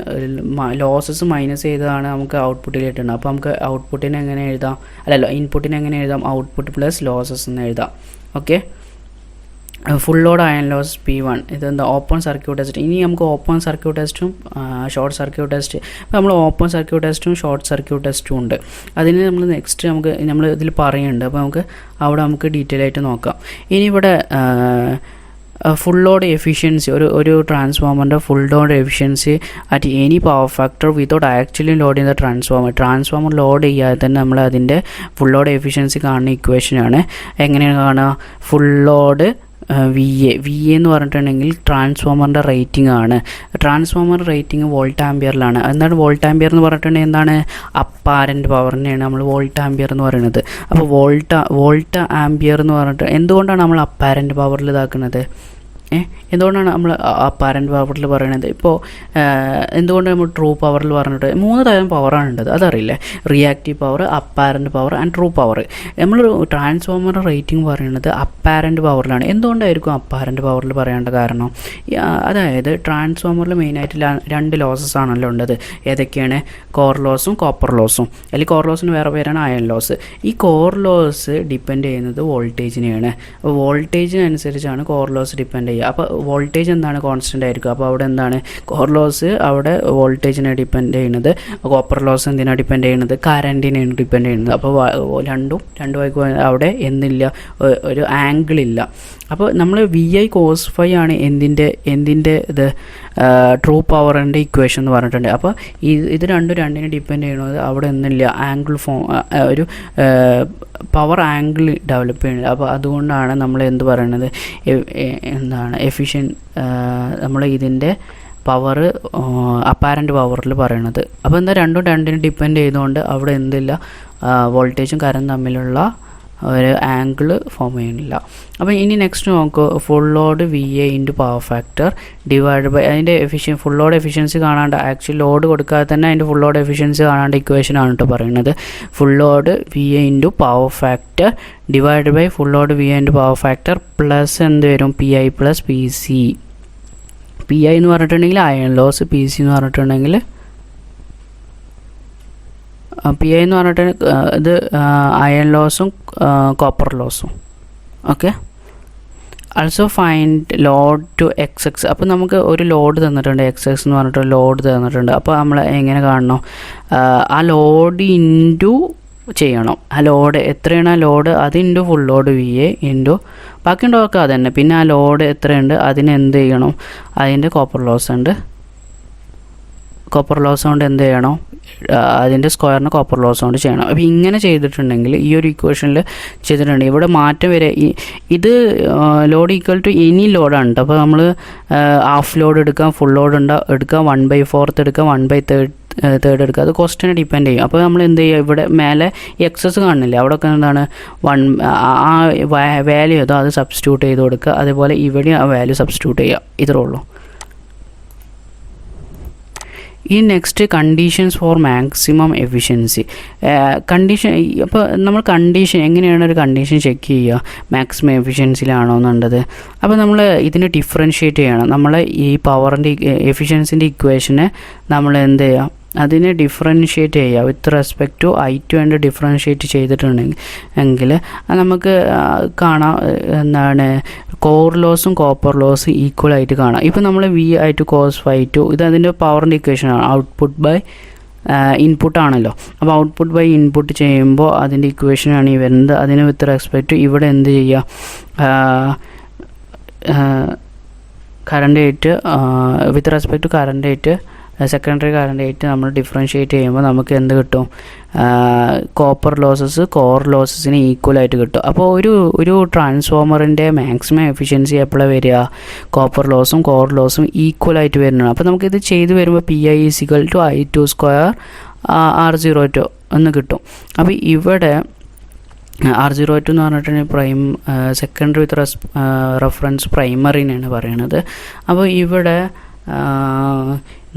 ലോസസ് മൈനസ് ചെയ്തതാണ് നമുക്ക് ഔട്ട്പുട്ടിൽ കിട്ടുന്നത്. അപ്പോൾ നമുക്ക് ഔട്ട്പുട്ടിനെ എങ്ങനെ എഴുതാം? അല്ലല്ലോ, ഇൻപുട്ടിനെ എങ്ങനെ എഴുതാം? ഔട്ട്പുട്ട് പ്ലസ് ലോസസ് എന്ന് എഴുതാം. Okay. Full load iron loss P1. ഇതെന്താ? Open circuit test. ഇനി നമുക്ക് ഓപ്പൺ സർക്യൂട്ട് ടെസ്റ്റും ഷോർട്ട് സർക്യൂട്ട് ടെസ്റ്റ്. അപ്പോൾ നമ്മൾ ഓപ്പൺ സർക്യൂട്ട് ടെസ്റ്റും ഷോർട്ട് സർക്യൂട്ട് ടെസ്റ്റും ഉണ്ട്. അതിന് നമ്മൾ നെക്സ്റ്റ് നമ്മൾ ഇതിൽ പറയുന്നുണ്ട്. അപ്പോൾ അവിടെ നമുക്ക് ഡീറ്റെയിൽ ആയിട്ട് നോക്കാം. ഇനി ഇവിടെ ഫുൾ ലോഡ് എഫിഷ്യൻസി, ഒരു ട്രാൻസ്ഫോമറിൻ്റെ full load efficiency at any power factor without actually load ചെയ്യുന്ന ട്രാൻസ്ഫോമർ ലോഡ് ചെയ്യാതെ തന്നെ നമ്മൾ അതിൻ്റെ ഫുൾ ലോഡ് എഫിഷ്യൻസി കാണുന്ന ഇക്വേഷനാണ്. എങ്ങനെയാണ് കാണുക? ഫുൾ ലോഡ് വി എ എന്ന് പറഞ്ഞിട്ടുണ്ടെങ്കിൽ ട്രാൻസ്ഫോമറിൻ്റെ റേറ്റിംഗ് ആണ്. ട്രാൻസ്ഫോമർ റേറ്റിംഗ് വോൾട്ട് ആംപിയറിലാണ്. എന്താണ് വോൾട്ട് ആംപിയർ എന്ന് പറഞ്ഞിട്ടുണ്ടെങ്കിൽ? എന്താണ്? അപ്പാരൻറ്റ് പവറിനെയാണ് നമ്മൾ വോൾട്ട് ആംപിയർ എന്ന് പറയുന്നത്. അപ്പോൾ വോൾട്ട് ആംപിയർ എന്ന് പറഞ്ഞിട്ട് എന്തുകൊണ്ടാണ് നമ്മൾ അപ്പാരൻറ്റ് പവറിൽ ഇതാക്കുന്നത്? എന്തുകൊണ്ടാണ് നമ്മൾ അപ്പാരൻറ്റ് പവറിൽ പറയണത്? ഇപ്പോൾ എന്തുകൊണ്ട് നമ്മൾ ട്രൂ പവറിൽ പറഞ്ഞിട്ട് 3 തരം പവറാണ് ഉള്ളത്, അതറിയില്ലേ? Reactive power, apparent power and true power. നമ്മൾ ട്രാൻസ്ഫോമർ റേറ്റിംഗ് പറയുന്നത് അപ്പാരൻറ്റ് പവറിലാണ്. എന്തുകൊണ്ടായിരിക്കും അപ്പാരൻറ്റ് പവറിൽ പറയേണ്ട കാരണം? അതായത് ട്രാൻസ്ഫോമറിൽ മെയിനായിട്ട് 2 ലോസസ് ആണല്ലോ ഉള്ളത്. ഏതൊക്കെയാണ്? കോർ ലോസും കോപ്പർ ലോസും. അല്ലെങ്കിൽ കോർ ലോസിന് വേറെ പേരാണ് അയൺ ലോസ്. ഈ കോർ ലോസ് ഡിപ്പെൻഡ് ചെയ്യുന്നത് വോൾട്ടേജിനെയാണ്. അപ്പോൾ വോൾട്ടേജിനനുസരിച്ചാണ് കോർ ലോസ് ഡിപ്പെൻഡ് ചെയ്യുക. അപ്പോൾ വോൾട്ടേജ് എന്താണ്? കോൺസ്റ്റൻ്റ് ആയിരിക്കും. അപ്പോൾ അവിടെ എന്താണ്? കോർ ലോസ് അവിടെ വോൾട്ടേജിനെ ഡിപ്പെൻഡ് ചെയ്യുന്നത്. കോപ്പർ ലോസ് എന്തിനാണ് ഡിപ്പെൻഡ് ചെയ്യുന്നത്? കറൻറ്റിനെയാണ് ഡിപ്പെൻഡ് ചെയ്യുന്നത്. അപ്പോൾ രണ്ടുമായി അവിടെ എന്തില്ല? ഒരു ആംഗിളില്ല. അപ്പോൾ നമ്മൾ VI cos φ ആണ് എന്തിൻ്റെ ഇത് ട്രൂ പവറിൻ്റെ ഇക്വേഷൻ എന്ന് പറഞ്ഞിട്ടുണ്ട്. അപ്പോൾ ഇത് രണ്ടിനെ ഡിപ്പെൻഡ് ചെയ്യുന്നത് അവിടെ ഒന്നുമില്ല, ആംഗിൾ ഒരു പവർ ആംഗിൾ ഡെവലപ്പ് ചെയ്യുന്നത്. അപ്പോൾ അതുകൊണ്ടാണ് നമ്മൾ എന്ത് പറയുന്നത്? എന്താണ് നമ്മൾ ഇതിൻ്റെ പവർ അപ്പാരൻറ്റ് പവറിൽ പറയണത്. അപ്പോൾ എന്താ? രണ്ടിനെ ഡിപ്പെൻഡ് ചെയ്തുകൊണ്ട് അവിടെ എന്തില്ല? വോൾട്ടേജും കറൻറ്റും തമ്മിലുള്ള ഒരു ആംഗിൾ ഫോം ചെയ്യുന്നില്ല. അപ്പോൾ ഇനി നെക്സ്റ്റ് നോക്കുക. Full load VA into power factor divide by അതിൻ്റെ ഫുൾ ലോഡ് എഫിഷ്യൻസി കാണാണ്ട്, ആക്ച്വലി ലോഡ് കൊടുക്കാതെ തന്നെ അതിൻ്റെ ഫുൾ ലോഡ് എഫിഷ്യൻസി കാണാണ്ട് ഇക്വേഷനാണ് കേട്ടോ പറയുന്നത്. Full load VA into power factor divide by full load VA into power factor plus എന്ത് വരും? PI plus PC. PI എന്ന് പറഞ്ഞിട്ടുണ്ടെങ്കിൽ അയൺ ലോസ്, PC എന്ന് പറഞ്ഞിട്ടുണ്ടെങ്കിൽ PI എന്ന് പറഞ്ഞിട്ട് ഇത് അയൺ ലോസും കോപ്പർ ലോസും. Okay. Also find load to XX. അപ്പോൾ നമുക്ക് ഒരു ലോഡ് തന്നിട്ടുണ്ട്, XX എന്ന് പറഞ്ഞിട്ട് ലോഡ് തന്നിട്ടുണ്ട്. അപ്പോൾ നമ്മൾ എങ്ങനെ കാണണം? ആ ലോഡ് ഇൻറ്റു ചെയ്യണം. ആ ലോഡ് എത്രയാണ്? ആ ലോഡ് അത് into full load VA into ബാക്കിയുണ്ടൊക്കെ അത് തന്നെ. പിന്നെ ആ ലോഡ് എത്രയുണ്ട് അതിന് എന്ത് ചെയ്യണം? അതിൻ്റെ കോപ്പർ ലോസ് ഉണ്ട്. കോപ്പർ ലോസ് കൊണ്ട് എന്ത് ചെയ്യണം? അതിൻ്റെ സ്ക്വയറിന് കോപ്പർ ലോസ് കൊണ്ട് ചെയ്യണം. അപ്പോൾ ഇങ്ങനെ ചെയ്തിട്ടുണ്ടെങ്കിൽ ഈ ഒരു ഇക്വേഷനിൽ ചെയ്തിട്ടുണ്ടെങ്കിൽ ഇവിടെ മാറ്റം വരെ ഇത് ലോഡ് ഈക്വൽ ടു എനി ലോഡാണ്. അപ്പോൾ നമ്മൾ ഹാഫ് ലോഡ് എടുക്കാം, ഫുൾ ലോഡ് എടുക്കാം, 1/4 എടുക്കാം, 1/3 എടുക്കുക. അത് ക്വസ്റ്റിനെ ഡിപ്പെൻഡ് ചെയ്യും. അപ്പോൾ നമ്മൾ എന്ത് ചെയ്യുക? ഇവിടെ മേലെ എക്സസ് കാണുന്നില്ല, അവിടെയൊക്കെ എന്താണ് ആ വാല്യൂ ഏതോ അത് സബ്സ്റ്റിറ്റ്യൂട്ട് ചെയ്ത് കൊടുക്കുക. അതേപോലെ ഇവിടെ ആ വാല്യൂ സബ്സ്റ്റിറ്റ്യൂട്ട് ചെയ്യുക. ഇത്രേ ഉള്ളൂ. ഈ next conditions for maximum efficiency. Condition. അപ്പോൾ നമ്മൾ കണ്ടീഷൻ എങ്ങനെയാണ് ഒരു കണ്ടീഷൻ ചെക്ക് ചെയ്യുക മാക്സിമം എഫിഷ്യൻസിയിലാണോ എന്നുള്ളത്? അപ്പോൾ നമ്മൾ ഇതിനെ ഡിഫറൻഷ്യേറ്റ് ചെയ്യണം. നമ്മൾ ഈ പവറിൻ്റെ എഫിഷ്യൻസിൻ്റെ ഇക്വേഷനെ നമ്മൾ എന്ത് ചെയ്യുക? അതിനെ ഡിഫറൻഷ്യേറ്റ് ചെയ്യുക with respect to I2 and differentiate ചെയ്തിട്ടുണ്ടെങ്കിൽ എങ്കിൽ നമുക്ക് കാണാം എന്താണ് കോർ ലോസും കോപ്പർ ലോസും ഈക്വൽ ആയിട്ട് കാണാം. ഇപ്പോൾ നമ്മൾ VI2 cos ∅2 ഇത് അതിൻ്റെ പവറിൻ്റെ ഇക്വേഷനാണ്. ഔട്ട്പുട്ട് ബൈ ഇൻപുട്ട് ആണല്ലോ. അപ്പോൾ ഔട്ട്പുട്ട് ബൈ ഇൻപുട്ട് ചെയ്യുമ്പോൾ അതിൻ്റെ ഇക്വേഷനാണ് ഈ വരുന്നത്. അതിന് വിത്ത് റെസ്പെക്റ്റ് ഇവിടെ എന്ത് ചെയ്യുക, current rate with respect to current rate secondary current rate നമ്മൾ ഡിഫറൻഷ്യേറ്റ് ചെയ്യുമ്പോൾ നമുക്ക് എന്ത് കിട്ടും, കോപ്പർ ലോസസ് കോർ ലോസസിന് ഈക്വലായിട്ട് കിട്ടും. അപ്പോൾ ഒരു ട്രാൻസ്ഫോമറിൻ്റെ മാക്സിമം എഫിഷ്യൻസി എപ്പോഴാണ് വരിക, കോപ്പർ ലോസും കോർ ലോസും ഈക്വലായിട്ട് വരുന്നതാണ്. അപ്പോൾ നമുക്കിത് ചെയ്ത് വരുമ്പോൾ PI = I2² R02 എന്ന് കിട്ടും. അപ്പോൾ ഇവിടെ R02 എന്ന് പറഞ്ഞിട്ടുണ്ടെങ്കിൽ സെക്കൻഡറി വിത്ത് റെഫറൻസ് പ്രൈമറിനെയാണ് പറയണത്. അപ്പോൾ ഇവിടെ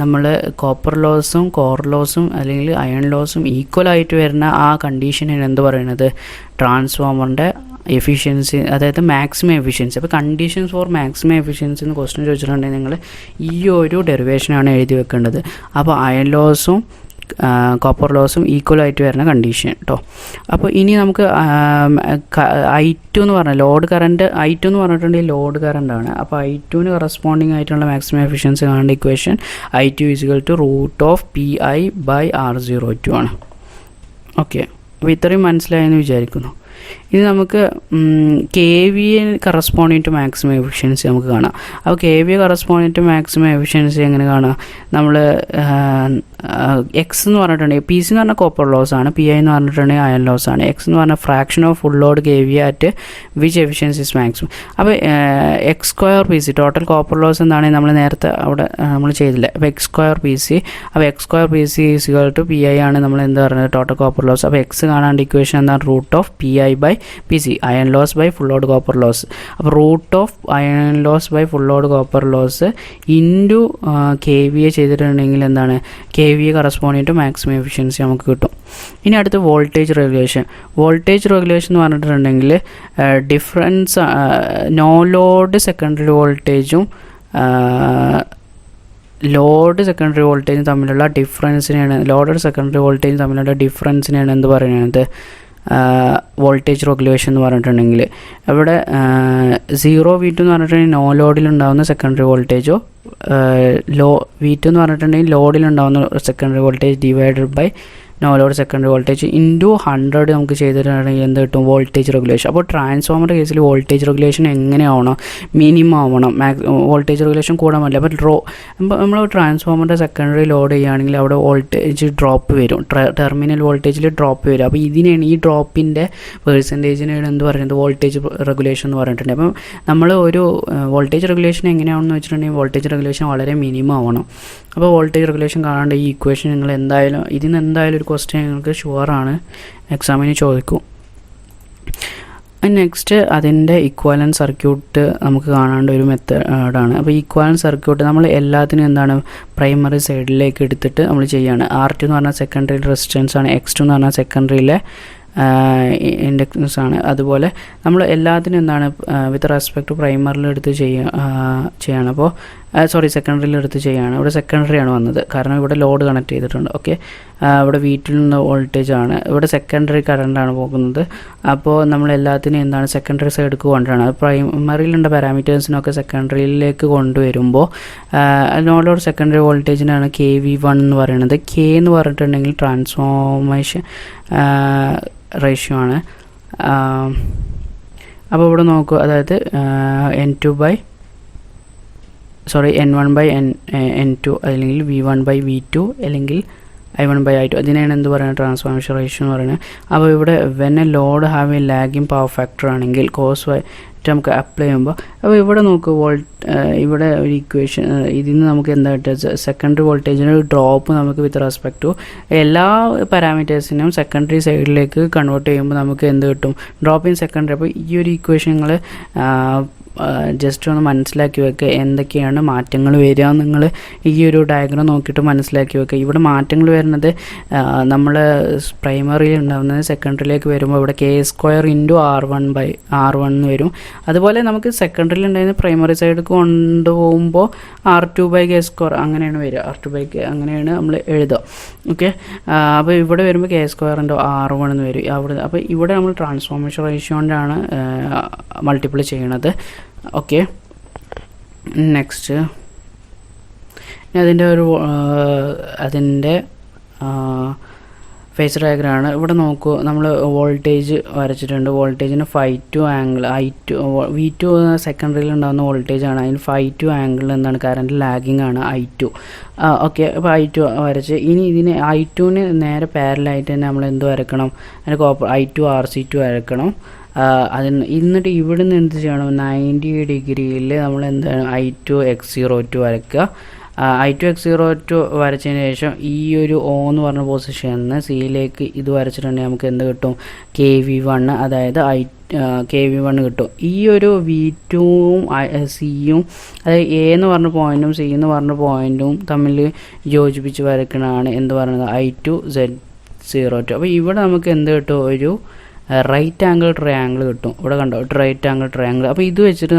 നമ്മൾ കോപ്പർ ലോസും കോർ ലോസും അല്ലെങ്കിൽ അയൺ ലോസും ഈക്വലായിട്ട് വരുന്ന ആ കണ്ടീഷനാണ് എന്ത് പറയുന്നത്, ട്രാൻസ്ഫോമറിൻ്റെ എഫിഷ്യൻസി, അതായത് മാക്സിമം എഫിഷ്യൻസി. അപ്പോൾ കണ്ടീഷൻസ് ഫോർ മാക്സിമം എഫിഷ്യൻസി എന്ന് ക്വസ്റ്റ്യൻ ചോദിച്ചിട്ടുണ്ടെങ്കിൽ നിങ്ങൾ ഈ ഒരു ഡെറിവേഷനാണ് എഴുതി വെക്കേണ്ടത്. അപ്പോൾ അയൺ ലോസും കോപ്പർ ലോസും ഈക്വലായിട്ട് വരുന്ന കണ്ടീഷൻ കേട്ടോ. അപ്പോൾ ഇനി നമുക്ക് I2 എന്ന് പറഞ്ഞാൽ ലോഡ് കറണ്ട്, I2 എന്ന് പറഞ്ഞിട്ടുണ്ടെങ്കിൽ ലോഡ് കറണ്ടാണ്. അപ്പോൾ I2ന് കറസ്പോണ്ടിങ് ആയിട്ടുള്ള മാക്സിമം എഫിഷ്യൻസി കാണേണ്ട ഇക്വേഷൻ I2 = √PI/R02 ആണ്. ഓക്കെ, അപ്പോൾ ഇത്രയും മനസ്സിലായെന്ന് വിചാരിക്കുന്നു. ഇനി നമുക്ക് KVA corresponding to maximum efficiency നമുക്ക് കാണാം. അപ്പോൾ KVA corresponding to maximum efficiency എങ്ങനെ കാണാം, നമ്മൾ X എന്ന് പറഞ്ഞിട്ടുണ്ടെങ്കിൽ PC എന്ന് പറഞ്ഞാൽ കോപ്പർ ലോസ് ആണ്, PI എന്ന് പറഞ്ഞിട്ടുണ്ടെങ്കിൽ അയൺ ലോസ് ആണ്, X എന്ന് പറഞ്ഞാൽ fraction of full load KVA at which efficiency is maximum. അപ്പോൾ X² PC total copper loss എന്താണെങ്കിൽ നമ്മൾ നേരത്തെ അവിടെ നമ്മൾ ചെയ്തില്ല. അപ്പോൾ X² PC, അപ്പോൾ X² PC = PI ആണ് നമ്മൾ എന്ത് പറയുന്നത്, ടോട്ടൽ കോപ്പർ ലോസ്. അപ്പോൾ X കാണാണ്ട് ഇക്വേഷൻ എന്താണ്, √PI/PC iron loss by full load copper loss. അപ്പോൾ √ iron loss by full load copper loss into KVA ചെയ്തിട്ടുണ്ടെങ്കിൽ എന്താണ്, KVA corresponding to maximum efficiency നമുക്ക് കിട്ടും. ഇനി അടുത്ത് വോൾട്ടേജ് റെഗുലേഷൻ. വോൾട്ടേജ് റെഗുലേഷൻ എന്ന് പറഞ്ഞിട്ടുണ്ടെങ്കിൽ ഡിഫറൻസ് നോ ലോഡ് സെക്കൻഡറി വോൾട്ടേജും ലോഡ് സെക്കൻഡറി വോൾട്ടേജും തമ്മിലുള്ള ഡിഫറൻസിനെയാണ്, ലോഡ് സെക്കൻഡറി വോൾട്ടേജും തമ്മിലുള്ള ഡിഫറൻസിനെയാണ് എന്ത് പറയുന്നത്, വോൾട്ടേജ് റെഗുലേഷൻ എന്ന് പറഞ്ഞിട്ടുണ്ടെങ്കിൽ. ഇവിടെ 0V2 എന്ന് പറഞ്ഞിട്ടുണ്ടെങ്കിൽ നോ ലോഡിലുണ്ടാകുന്ന സെക്കൻഡറി വോൾട്ടേജോ, V2 എന്ന് പറഞ്ഞിട്ടുണ്ടെങ്കിൽ ലോഡിലുണ്ടാകുന്ന secondary voltage divided by no load secondary voltage into 100 നമുക്ക് ചെയ്തിട്ടുണ്ടെങ്കിൽ എന്ത് കിട്ടും, വോൾട്ടേജ് റെഗുലേഷൻ. അപ്പോൾ ട്രാൻസ്ഫോമറിൻ്റെ കേസിൽ വോൾട്ടേജ് റെഗുലേഷൻ എങ്ങനെ ആവണം, മിനിമം ആവണം, വോൾട്ടേജ് റെഗുലേഷൻ കൂടാൻ പറ്റില്ല. അപ്പോൾ നമ്മൾ ട്രാൻസ്ഫോമറിൻ്റെ സെക്കൻഡറി ലോഡ് ചെയ്യുകയാണെങ്കിൽ അവിടെ വോൾട്ടേജ് ഡ്രോപ്പ് വരും, ടെർമിനൽ വോൾട്ടേജിൽ ഡ്രോപ്പ് വരും. അപ്പോൾ ഇതിനാണ്, ഈ ഡ്രോപ്പിൻ്റെ പെർസെൻറ്റേജിനാണ് എന്ത് പറയുന്നത്, വോൾട്ടേജ് റെഗുലേഷൻ എന്ന് പറഞ്ഞിട്ടുണ്ട്. അപ്പം നമ്മൾ ഒരു വോൾട്ടേജ് റെഗുലേഷൻ എങ്ങനെയാണെന്ന് വെച്ചിട്ടുണ്ടെങ്കിൽ വോൾട്ടേജ് റെഗുലേഷൻ വളരെ മിനിമം ആവണം. അപ്പോൾ വോൾട്ടേജ് റെഗുലേഷൻ കാണാണ്ട് ഈ ഇക്വേഷൻ നിങ്ങൾ എന്തായാലും ഇതിന് എന്തായാലും ഒരു ക്വസ്റ്റ്യൻ നിങ്ങൾക്ക് ഷുവറാണ് എക്സാമിന് ചോദിക്കും. നെക്സ്റ്റ് അതിൻ്റെ ഇക്വാലൻറ്റ് സർക്യൂട്ട് നമുക്ക് കാണേണ്ട ഒരു മെത്തേഡാണ്. അപ്പോൾ ഇക്വാലൻറ്റ് സർക്യൂട്ട് നമ്മൾ എല്ലാത്തിനും എന്താണ്, പ്രൈമറി സൈഡിലേക്ക് എടുത്തിട്ട് നമ്മൾ ചെയ്യുകയാണ്. R2 എന്ന് പറഞ്ഞാൽ സെക്കൻഡറി റെസിസ്റ്റൻസ് ആണ്, X2 എന്ന് പറഞ്ഞാൽ സെക്കൻഡറിയിലെ ഇൻഡക്റ്റൻസ് ആണ്. അതുപോലെ നമ്മൾ എല്ലാത്തിനും എന്താണ് വിത്ത് റെസ്പെക്ട് ടു പ്രൈമറിലെടുത്ത് ചെയ്യാണ്. അപ്പോൾ സെക്കൻഡറിയിലെടുത്ത് ചെയ്യാണ്. ഇവിടെ സെക്കൻഡറി ആണ് വന്നത്, കാരണം ഇവിടെ ലോഡ് കണക്ട് ചെയ്തിട്ടുണ്ട്. ഓക്കെ, ഇവിടെ വീട്ടിൽ നിന്ന് വോൾട്ടേജ് ആണ്, ഇവിടെ സെക്കൻഡറി കറണ്ടാണ് പോകുന്നത്. അപ്പോൾ നമ്മൾ എല്ലാത്തിനും എന്താണ് സെക്കൻഡറി സൈഡിലേക്ക് കൊണ്ടുവരണം. അത് പ്രൈമറിയിലുള്ള പാരാമീറ്റേഴ്സിനൊക്കെ സെക്കൻഡറിയിലേക്ക് കൊണ്ടുവരുമ്പോൾ നോ ലോഡ് സെക്കൻഡറി വോൾട്ടേജിനാണ് KV1 എന്ന് പറയുന്നത്. K എന്ന് പറഞ്ഞിട്ടുണ്ടെങ്കിൽ ട്രാൻസ്ഫോർമേഷൻ റേഷ്യോ ആണ്. അപ്പോൾ ഇവിടെ നോക്കൂ, അതായത് N1/N2 അല്ലെങ്കിൽ V1/V2 അല്ലെങ്കിൽ I1/I2 അതിനാണ് എന്ത് പറയുന്നത്, ട്രാൻസ്ഫോർമേഷൻ റേഷ്യോ എന്ന് പറയുന്നത്. അപ്പോൾ ഇവിടെ when A load have A lagging power factor ആണെങ്കിൽ cos നമുക്ക് അപ്ലൈ ചെയ്യുമ്പോൾ, അപ്പോൾ ഇവിടെ നോക്ക് ഇവിടെ ഒരു ഇക്വേഷൻ, ഇതിൽ നിന്ന് നമുക്ക് എന്താ കിട്ടുക, സെക്കൻഡറി വോൾട്ടേജിന് ഡ്രോപ്പ് നമുക്ക് വിത്ത് റെസ്പെക്ട് ടു എല്ലാ പാരാമീറ്റേഴ്സിനും സെക്കൻഡറി സൈഡിലേക്ക് കൺവേർട്ട് ചെയ്യുമ്പോൾ നമുക്ക് എന്ത് കിട്ടും, ഡ്രോപ്പ് ഇൻ സെക്കൻഡറി. അപ്പോൾ ഈ ഒരു ഇക്വേഷൻ നിങ്ങൾ ജസ്റ്റ് ഒന്ന് മനസ്സിലാക്കി വെക്കുക എന്തൊക്കെയാണ് മാറ്റങ്ങൾ വരിക. നിങ്ങൾ ഈ ഒരു ഡയഗ്രാം നോക്കിയിട്ട് മനസ്സിലാക്കി വെക്കുക. ഇവിടെ മാറ്റങ്ങൾ വരുന്നത് നമ്മൾ പ്രൈമറിയിൽ ഉണ്ടാകുന്നത് സെക്കൻഡറിയിലേക്ക് വരുമ്പോൾ ഇവിടെ k² R1 എന്ന് വരും. അതുപോലെ നമുക്ക് സെക്കൻഡറിയിൽ ഉണ്ടായിരുന്ന പ്രൈമറി സൈഡ് കൊണ്ടുപോകുമ്പോൾ R2/k² അങ്ങനെയാണ് വരിക. R2/k അങ്ങനെയാണ് നമ്മൾ എഴുതുക. ഓക്കെ, അപ്പോൾ ഇവിടെ വരുമ്പോൾ k² R1 എന്ന് വരും അവിടെ. അപ്പോൾ ഇവിടെ നമ്മൾ ട്രാൻസ്ഫോർമേഷൻ റേഷ്യോ കൊണ്ടാണ് മൾട്ടിപ്ലൈ ചെയ്യണത്. ഓക്കെ, നെക്സ്റ്റ് അതിൻ്റെ ഫേസ് ഡയഗ്രാമാണ്. ഇവിടെ നോക്കൂ, നമ്മൾ വോൾട്ടേജ് വരച്ചിട്ടുണ്ട്. വോൾട്ടേജിന് φ2 ആംഗിൾ V2 സെക്കൻഡറിയിൽ ഉണ്ടാകുന്ന വോൾട്ടേജാണ്. അതിന് φ2 ആംഗിൾ എന്താണ്, കറണ്ട് ലാഗിങ് ആണ് I2. ഓക്കെ, അപ്പോൾ I2 വരച്ച് ഇനി ഇതിന് I2ന് നേരെ പാരലായിട്ട് തന്നെ നമ്മൾ എന്ത് വരക്കണം, അതിന് I2 RC2 വരക്കണം. എന്നിട്ട് ഇവിടുന്ന് എന്ത് ചെയ്യണം, 90 ഡിഗ്രിയിൽ നമ്മൾ എന്താണ് I2 X02 വരയ്ക്കുക. I2 X02 വരച്ചതിന് ശേഷം ഈ ഒരു O എന്ന് പറഞ്ഞ പൊസിഷനിൽ നിന്ന് സിയിലേക്ക് ഇത് വരച്ചിട്ടുണ്ടെങ്കിൽ നമുക്ക് എന്ത് കിട്ടും, KV1, അതായത് KV1 കിട്ടും. ഈ ഒരു V2വും സിയും, അതായത് A എന്ന് പറഞ്ഞ പോയിൻറ്റും സി എന്ന് പറഞ്ഞ പോയിൻറ്റും തമ്മിൽ യോജിപ്പിച്ച് വരയ്ക്കണതാണ് എന്ത് പറയുന്നത്, I2 Z02. അപ്പോൾ ഇവിടെ നമുക്ക് എന്ത് കിട്ടും, ഒരു റൈറ്റ് ആംഗിൾ ട്രയാങ്കിൾ കിട്ടും. ഇവിടെ കണ്ടോ, റൈറ്റ് ആംഗിൾ ട്രയാങ്കിൾ. അപ്പോൾ ഇത് വെച്ചിട്ട്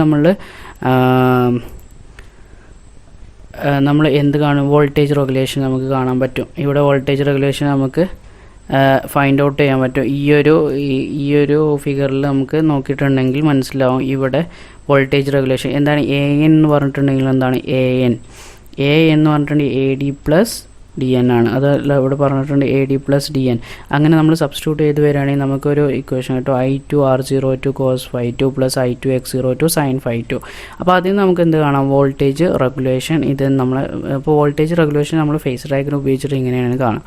നമ്മൾ എന്ത് കാണും, വോൾട്ടേജ് റെഗുലേഷൻ നമുക്ക് കാണാൻ പറ്റും. ഇവിടെ വോൾട്ടേജ് റെഗുലേഷൻ നമുക്ക് ഫൈൻഡ് ഔട്ട് ചെയ്യാൻ പറ്റും. ഈ ഒരു ഫിഗറിൽ നമുക്ക് നോക്കിയിട്ടുണ്ടെങ്കിൽ മനസ്സിലാവും. ഇവിടെ വോൾട്ടേജ് റെഗുലേഷൻ എന്താണ്, AN എന്ന് പറഞ്ഞിട്ടുണ്ടെങ്കിൽ എന്താണ് AN എന്ന് പറഞ്ഞിട്ടുണ്ടെങ്കിൽ AD+DN ആണ്. അതല്ല ഇവിടെ പറഞ്ഞിട്ടുണ്ട് AD+DN. അങ്ങനെ നമ്മൾ സബ്സ്റ്റിറ്റ്യൂട്ട് ചെയ്ത് വരികയാണെങ്കിൽ നമുക്കൊരു ഇക്വേഷൻ കിട്ടും, I2 R02 cos φ2 + I2 X02 sin φ2. അപ്പോൾ അതിൽ നമുക്ക് എന്ത് കാണാം, വോൾട്ടേജ് റെഗുലേഷൻ. ഇത് നമ്മൾ ഇപ്പോൾ വോൾട്ടേജ് റെഗുലേഷൻ നമ്മൾ ഫേസ് ഡയഗ്രം ഉപയോഗിച്ചിട്ട് ഇങ്ങനെയാണ് കാണാം.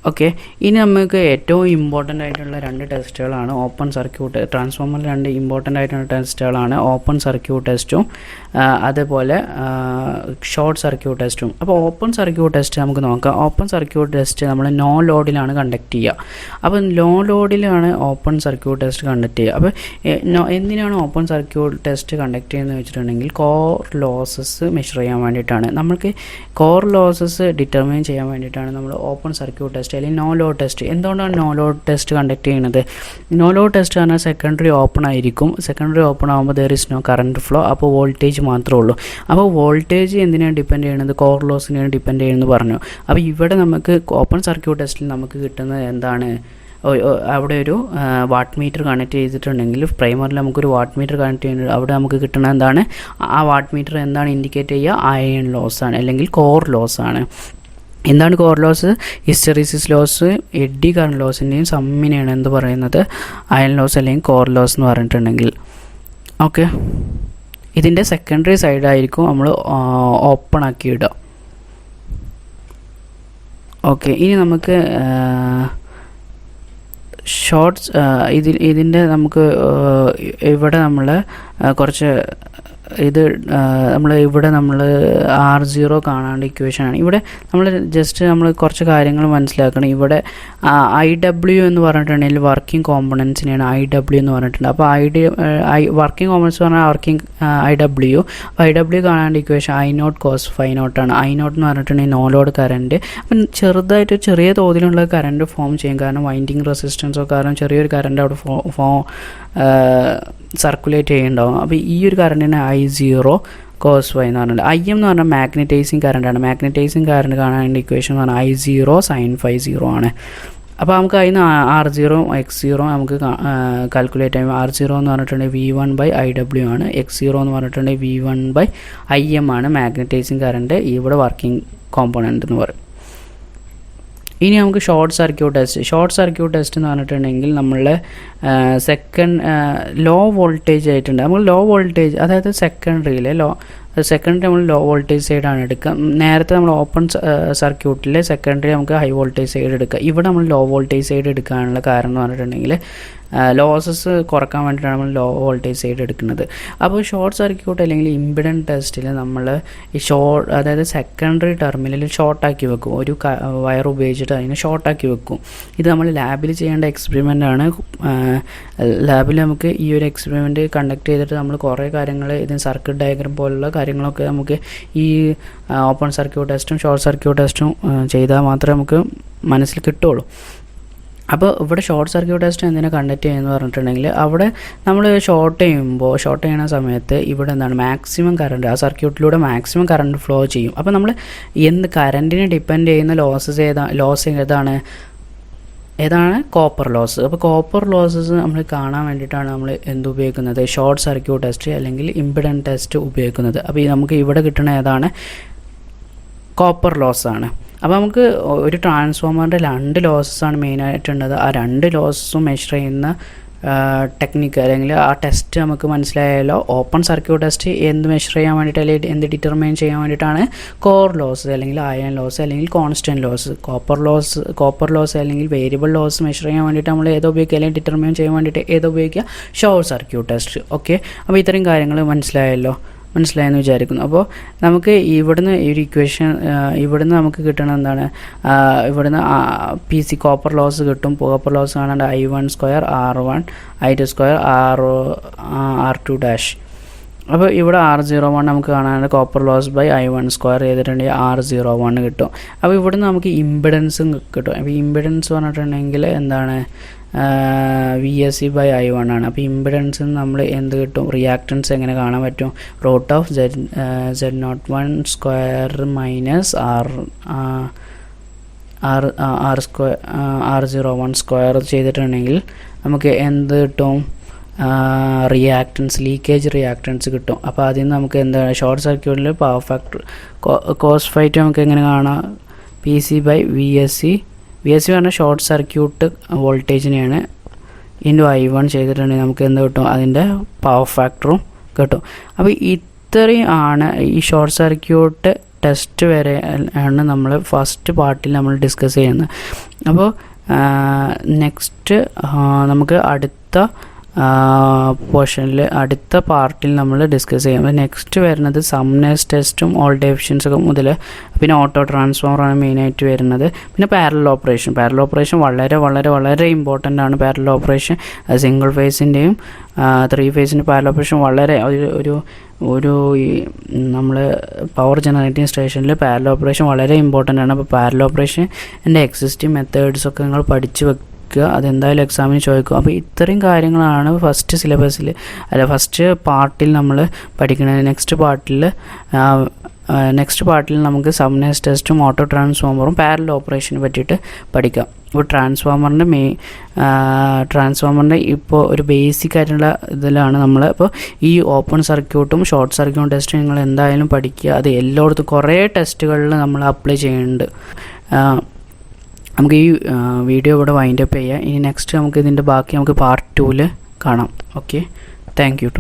ഓക്കെ, ഇനി നമുക്ക് ഏറ്റവും ഇമ്പോർട്ടൻ്റ് ആയിട്ടുള്ള 2 ടെസ്റ്റുകളാണ് ഓപ്പൺ സർക്യൂട്ട്. ട്രാൻസ്ഫോമറിൽ 2 ഇമ്പോർട്ടൻ്റ് ആയിട്ടുള്ള ടെസ്റ്റുകളാണ് ഓപ്പൺ സർക്യൂട്ട് ടെസ്റ്റും അതേപോലെ ഷോർട്ട് സർക്യൂട്ട് ടെസ്റ്റും. അപ്പോൾ ഓപ്പൺ സർക്യൂട്ട് ടെസ്റ്റ് നമുക്ക് നോക്കാം. ഓപ്പൺ സർക്യൂട്ട് ടെസ്റ്റ് നമ്മൾ നോ ലോഡിലാണ് കണ്ടക്ട് ചെയ്യുക. അപ്പോൾ നോ ലോഡിലാണ് ഓപ്പൺ സർക്യൂട്ട് ടെസ്റ്റ് കണ്ടക്ട് ചെയ്യുക. അപ്പോൾ എന്തിനാണ് ഓപ്പൺ സർക്യൂട്ട് ടെസ്റ്റ് കണ്ടക്ട് ചെയ്യുന്നത് വെച്ചിട്ടുണ്ടെങ്കിൽ കോർ ലോസസ് മെഷർ ചെയ്യാൻ വേണ്ടിയിട്ടാണ്. നമുക്ക് കോർ ലോസസ് ഡിറ്റർമൈൻ ചെയ്യാൻ വേണ്ടിയിട്ടാണ് നമ്മൾ ഓപ്പൺ സർക്യൂട്ട് ടെസ്റ്റ് അല്ലെങ്കിൽ നോ ലോഡ് ടെസ്റ്റ്. എന്തുകൊണ്ടാണ് നോ ലോഡ് ടെസ്റ്റ് കണ്ടക്ട് ചെയ്യുന്നത്? നോ ലോഡ് ടെസ്റ്റ് പറഞ്ഞാൽ സെക്കൻഡറി ഓപ്പൺ ആയിരിക്കും. സെക്കൻഡറി ഓപ്പൺ ആകുമ്പോൾ there is no current flow. അപ്പോൾ വോൾട്ടേജ് മാത്രമേ ഉള്ളൂ. അപ്പോൾ വോൾട്ടേജ് എന്തിനാണ് ഡിപ്പെൻഡ് ചെയ്യുന്നത്, കോർ ലോസിനെയാണ് ഡിപ്പെൻഡ് ചെയ്യുന്നത് പറഞ്ഞു. അപ്പോൾ ഇവിടെ നമുക്ക് ഓപ്പൺ സർക്യൂട്ട് ടെസ്റ്റിൽ നമുക്ക് കിട്ടുന്നത് എന്താണ്, അവിടെ ഒരു വാട്ട് മീറ്റർ കണക്ട് ചെയ്തിട്ടുണ്ടെങ്കിൽ പ്രൈമറിൽ നമുക്കൊരു വാട്ട് മീറ്റർ കണക്ട് ചെയ്യുന്നുണ്ട്. അവിടെ നമുക്ക് കിട്ടുന്നത് എന്താണ്, ആ വാട്ട് മീറ്റർ എന്താണ് ഇൻഡിക്കേറ്റ് ചെയ്യുക, അയൺ ലോസ് ആണ് അല്ലെങ്കിൽ കോർ ലോസ് ആണ്. എന്താണ് core loss? Hysteresis loss eddy current ലോസിൻ്റെയും സമ്മിനെയാണ് എന്ത് പറയുന്നത്, അയൺ ലോസ് അല്ലെങ്കിൽ കോർ ലോസ് എന്ന് പറഞ്ഞിട്ടുണ്ടെങ്കിൽ. ഓക്കെ, ഇതിൻ്റെ സെക്കൻഡറി സൈഡായിരിക്കും നമ്മൾ ഓപ്പൺ ആക്കി ഇടുക. ഓക്കെ, ഇനി നമുക്ക് ഷോർട്ട്സ് ഇതിൻ്റെ നമുക്ക് ഇവിടെ നമ്മൾ കുറച്ച് നമ്മൾ R0 കാണാണ്ട് ഇക്വേഷനാണ്. ഇവിടെ നമ്മൾ കുറച്ച് കാര്യങ്ങൾ മനസ്സിലാക്കണം. ഇവിടെ IW എന്ന് പറഞ്ഞിട്ടുണ്ടെങ്കിൽ വർക്കിംഗ് കോമ്പണൻസിനെയാണ് IW എന്ന് പറഞ്ഞിട്ടുണ്ട്. അപ്പോൾ വർക്കിംഗ് കോമ്പണൻസ് പറഞ്ഞാൽ IW. അപ്പോൾ IW കാണാണ്ട് ഇക്വേഷൻ I0 cos φ0 ആണ്. I0 എന്ന് പറഞ്ഞിട്ടുണ്ടെങ്കിൽ നോ ലോഡ് കറണ്ട്. അപ്പം ചെറിയ തോതിലുള്ള കറണ്ട് ഫോം ചെയ്യും. കാരണം വൈൻഡിങ് റെസിസ്റ്റൻസോ കാരണം ചെറിയൊരു കറണ്ട് അവിടെ സർക്കുലേറ്റ് ചെയ്യുന്നുണ്ടാവും. അപ്പോൾ ഈ ഒരു കറണ്ടിന് I0 cos φ എന്ന് പറഞ്ഞിട്ടുണ്ട്. IM എന്ന് പറഞ്ഞാൽ മാഗ്നറ്റൈസിങ് കറണ്ടാണ്. മാഗ്നറ്റൈസിങ് കറണ്ട് കാണാനുള്ള ഇക്വേഷൻ എന്ന് പറഞ്ഞാൽ I0 sin φ0 ആണ്. അപ്പോൾ നമുക്ക് അതിന് R0 X0 നമുക്ക് കാൽക്കുലേറ്റ് ചെയ്യാം. R0 എന്ന് പറഞ്ഞിട്ടുണ്ടെങ്കിൽ V1/IW ആണ്. X0 എന്ന് പറഞ്ഞിട്ടുണ്ടെങ്കിൽ V1/IM ആണ് മാഗ്നറ്റൈസിങ് കറണ്ട്. ഇവിടെ വർക്കിംഗ് കോമ്പണൻ്റ് എന്ന് പറയും. ഇനി നമുക്ക് ഷോർട്ട് സർക്യൂട്ട് ടെസ്റ്റ് എന്ന് പറഞ്ഞിട്ടുണ്ടെങ്കിൽ നമ്മൾ ലോ വോൾട്ടേജ് ആയിട്ടുണ്ട്. നമ്മൾ ലോ വോൾട്ടേജ്, അതായത് സെക്കൻഡറി നമ്മൾ ലോ വോൾട്ടേജ് സൈഡാണ് എടുക്കുക. നേരത്തെ നമ്മൾ ഓപ്പൺ സർക്യൂട്ടിൽ സെക്കൻഡറി നമുക്ക് ഹൈ വോൾട്ടേജ് സൈഡ് എടുക്കുക. ഇവിടെ നമ്മൾ ലോ വോൾട്ടേജ് സൈഡ് എടുക്കാനുള്ള കാരണം എന്ന് പറഞ്ഞിട്ടുണ്ടെങ്കിൽ ലോസസ് കുറക്കാൻ വേണ്ടിയിട്ടാണ് നമ്മൾ ലോ വോൾട്ടേജ് സൈഡ് എടുക്കുന്നത്. അപ്പോൾ ഷോർട്ട് സർക്യൂട്ട് അല്ലെങ്കിൽ ഇമ്പിഡൻസ് ടെസ്റ്റിൽ നമ്മൾ ഈ അതായത് സെക്കൻഡറി ടെർമിനൽ ഷോർട്ടാക്കി വെക്കും, ഒരു വയർ ഉപയോഗിച്ചിട്ട് അതിനെ ഷോർട്ടാക്കി വെക്കും. ഇത് നമ്മൾ ലാബിൽ ചെയ്യേണ്ട എക്സ്പെരിമെൻ്റ് ആണ്. ലാബിൽ നമുക്ക് ഈ ഒരു എക്സ്പെരിമെൻറ്റ് കണ്ടക്ട് ചെയ്തിട്ട് നമ്മൾ കുറേ കാര്യങ്ങൾ ഇതിന് സർക്യൂട്ട് ഡയഗ്രം പോലുള്ള കാര്യങ്ങളൊക്കെ നമുക്ക് ഈ ഓപ്പൺ സർക്യൂട്ട് ടെസ്റ്റും ഷോർട്ട് സർക്യൂട്ട് ടെസ്റ്റും ചെയ്താൽ മാത്രമേ നമുക്ക് മനസ്സിൽ കിട്ടുള്ളൂ. അപ്പോൾ ഇവിടെ ഷോർട്ട് സർക്യൂട്ട് ടെസ്റ്റ് എന്തിനാണ് കണ്ടക്ട് ചെയ്യുന്നത് പറഞ്ഞിട്ടുണ്ടെങ്കിൽ അവിടെ നമ്മൾ ഷോർട്ട് ചെയ്യുന്ന സമയത്ത് ഇവിടെ എന്താണ് മാക്സിമം കറണ്ട് ആ സർക്യൂട്ടിലൂടെ മാക്സിമം കറണ്ട് ഫ്ലോ ചെയ്യും. അപ്പോൾ നമ്മൾ കറണ്ടിനെ ഡിപ്പെൻഡ് ചെയ്യുന്ന ലോസ് ഏതാണ് കോപ്പർ ലോസ്. അപ്പോൾ കോപ്പർ ലോസസ് നമ്മൾ കാണാൻ വേണ്ടിയിട്ടാണ് നമ്മൾ ഉപയോഗിക്കുന്നത് ഷോർട്ട് സർക്യൂട്ട് ടെസ്റ്റ് അല്ലെങ്കിൽ ഇമ്പിഡൻസ് ടെസ്റ്റ് ഉപയോഗിക്കുന്നത്. അപ്പോൾ നമുക്ക് ഇവിടെ കിട്ടുന്ന ഏതാണ് കോപ്പർ ലോസ് ആണ്. അപ്പോൾ നമുക്ക് ഒരു ട്രാൻസ്ഫോമറിൻ്റെ 2 ലോസസ്സാണ് മെയിനായിട്ടുള്ളത്. ആ 2 ലോസസും മെഷർ ചെയ്യുന്ന ടെക്നിക്ക് അല്ലെങ്കിൽ ആ ടെസ്റ്റ് നമുക്ക് മനസ്സിലായാലോ. ഓപ്പൺ സർക്യൂട്ട് ടെസ്റ്റ് എന്ത് മെഷർ ചെയ്യാൻ വേണ്ടിയിട്ട് അല്ലെങ്കിൽ എന്ത് ഡിറ്റർമൈൻ ചെയ്യാൻ വേണ്ടിയിട്ടാണ് കോർ ലോസ് അല്ലെങ്കിൽ അയൺ ലോസ് അല്ലെങ്കിൽ കോൺസ്റ്റൻറ്റ് ലോസ്. കോപ്പർ ലോസ് അല്ലെങ്കിൽ വേരിയബിൾ ലോസ് മെഷർ ചെയ്യാൻ വേണ്ടിയിട്ട് നമ്മൾ ഏതോ ഉപയോഗിക്കുക അല്ലെങ്കിൽ ഡിറ്റർമൈൻ ചെയ്യാൻ വേണ്ടിയിട്ട് ഏതോ ഉപയോഗിക്കുക ഷോർട്ട് സർക്യൂട്ട് ടെസ്റ്റ്. ഓക്കെ, അപ്പോൾ ഇത്രയും കാര്യങ്ങൾ മനസ്സിലായെന്ന് വിചാരിക്കുന്നു. അപ്പോൾ നമുക്ക് ഇവിടുന്ന് ഈ ഒരു ഇക്വേഷൻ ഇവിടുന്ന് നമുക്ക് കിട്ടണം എന്താണ്, ഇവിടുന്ന് PC കോപ്പർ ലോസ് കിട്ടും. കോപ്പർ ലോസ് കാണാണ്ട് I1² R1 I2² R2 dash. അപ്പോൾ ഇവിടെ R01 നമുക്ക് കാണാണ്ട് കോപ്പർ ലോസ് ബൈ I1² ചെയ്തിട്ടുണ്ടെങ്കിൽ R01 കിട്ടും. അപ്പോൾ ഇവിടുന്ന് നമുക്ക് ഇമ്പിഡൻസും കിട്ടും. അപ്പോൾ ഇമ്പിഡൻസ് പറഞ്ഞിട്ടുണ്ടെങ്കിൽ എന്താണ് VSC ബൈ I1 ആണ്. അപ്പോൾ ഇമ്പിഡൻസിൽ നമ്മൾ എന്ത് കിട്ടും, റിയാക്റ്റൻസ് എങ്ങനെ കാണാൻ പറ്റും, Z01² മൈനസ് R01² ചെയ്തിട്ടുണ്ടെങ്കിൽ നമുക്ക് എന്ത് കിട്ടും, ലീക്കേജ് റിയാക്റ്റൻസ് കിട്ടും. അപ്പോൾ അതിൽ നിന്ന് നമുക്ക് എന്താണ് ഷോർട്ട് സർക്യൂട്ടിൽ പവർ ഫാക്ടർ കോസ് ഫൈറ്റ് നമുക്ക് എങ്ങനെ കാണാം, PC ബൈ VSC പറഞ്ഞാൽ ഷോർട്ട് സർക്യൂട്ട് വോൾട്ടേജിനെയാണ് I1 ചെയ്തിട്ടുണ്ടെങ്കിൽ നമുക്ക് എന്ത് കിട്ടും, അതിൻ്റെ പവർ ഫാക്ടറും കിട്ടും. അപ്പോൾ ഇത്രയും ആണ് ഈ ഷോർട്ട് സർക്യൂട്ട് ടെസ്റ്റ് വരെ ആണ് നമ്മൾ ഫസ്റ്റ് പാർട്ടിൽ നമ്മൾ ഡിസ്കസ് ചെയ്യുന്നത്. അപ്പോൾ നെക്സ്റ്റ് നമുക്ക് അടുത്ത അടുത്ത പാർട്ടിൽ നമ്മൾ ഡിസ്കസ് ചെയ്യാം. നെക്സ്റ്റ് വരുന്നത് സംനെസ് ടെസ്റ്റും ഓൾഡ് എഫിഷ്യൻസൊക്കെ മുതൽ പിന്നെ ഓട്ടോ ട്രാൻസ്ഫോമറാണ് മെയിനായിട്ട് വരുന്നത്. പിന്നെ പാരലൽ ഓപ്പറേഷൻ വളരെ വളരെ വളരെ ഇമ്പോർട്ടൻ്റ് ആണ്. പാരലൽ ഓപ്പറേഷൻ സിംഗിൾ ഫേസിൻ്റെയും 3 ഫേസിൻ്റെ പാരലൽ ഓപ്പറേഷൻ വളരെ ഒരു നമ്മൾ പവർ ജനറേറ്റിംഗ് സ്റ്റേഷനിൽ പാരലൽ ഓപ്പറേഷൻ വളരെ ഇമ്പോർട്ടൻ്റ് ആണ്. അപ്പോൾ പാരലൽ ഓപ്പറേഷൻ എൻ്റെ എക്സിസ്റ്റിംഗ് മെത്തേഡ്സൊക്കെ നിങ്ങൾ പഠിച്ച് വെക്കുക, അതെന്തായാലും എക്സാമിന് ചോദിക്കും. അപ്പോൾ ഇത്രയും കാര്യങ്ങളാണ് ഫസ്റ്റ് പാർട്ടിൽ നമ്മൾ പഠിക്കുന്നത്. നെക്സ്റ്റ് പാർട്ടിൽ നമുക്ക് സംനെസ് ടെസ്റ്റും ഓട്ടോ ട്രാൻസ്ഫോമറും പാരലൽ ഓപ്പറേഷനെ പറ്റിയിട്ട് പഠിക്കാം. ഇപ്പോൾ ട്രാൻസ്ഫോമറിൻ്റെ ഇപ്പോൾ ഒരു ബേസിക് ആയിട്ടുള്ള ഇതിലാണ് നമ്മൾ. അപ്പോൾ ഈ ഓപ്പൺ സർക്യൂട്ടും ഷോർട്ട് സർക്യൂട്ട് ടെസ്റ്റും നിങ്ങൾ എന്തായാലും പഠിക്കുക. അത് എല്ലായിടത്തും കുറേ ടെസ്റ്റുകളിൽ നമ്മൾ അപ്ലൈ ചെയ്യുന്നുണ്ട്. നമുക്ക് ഈ വീഡിയോ ഇവിടെ വൈൻഡ് അപ്പ് ചെയ്യാം. ഇനി നെക്സ്റ്റ് നമുക്ക് ഇതിൻ്റെ ബാക്കി നമുക്ക് പാർട്ട് 2 കാണാം. Okay, thank you.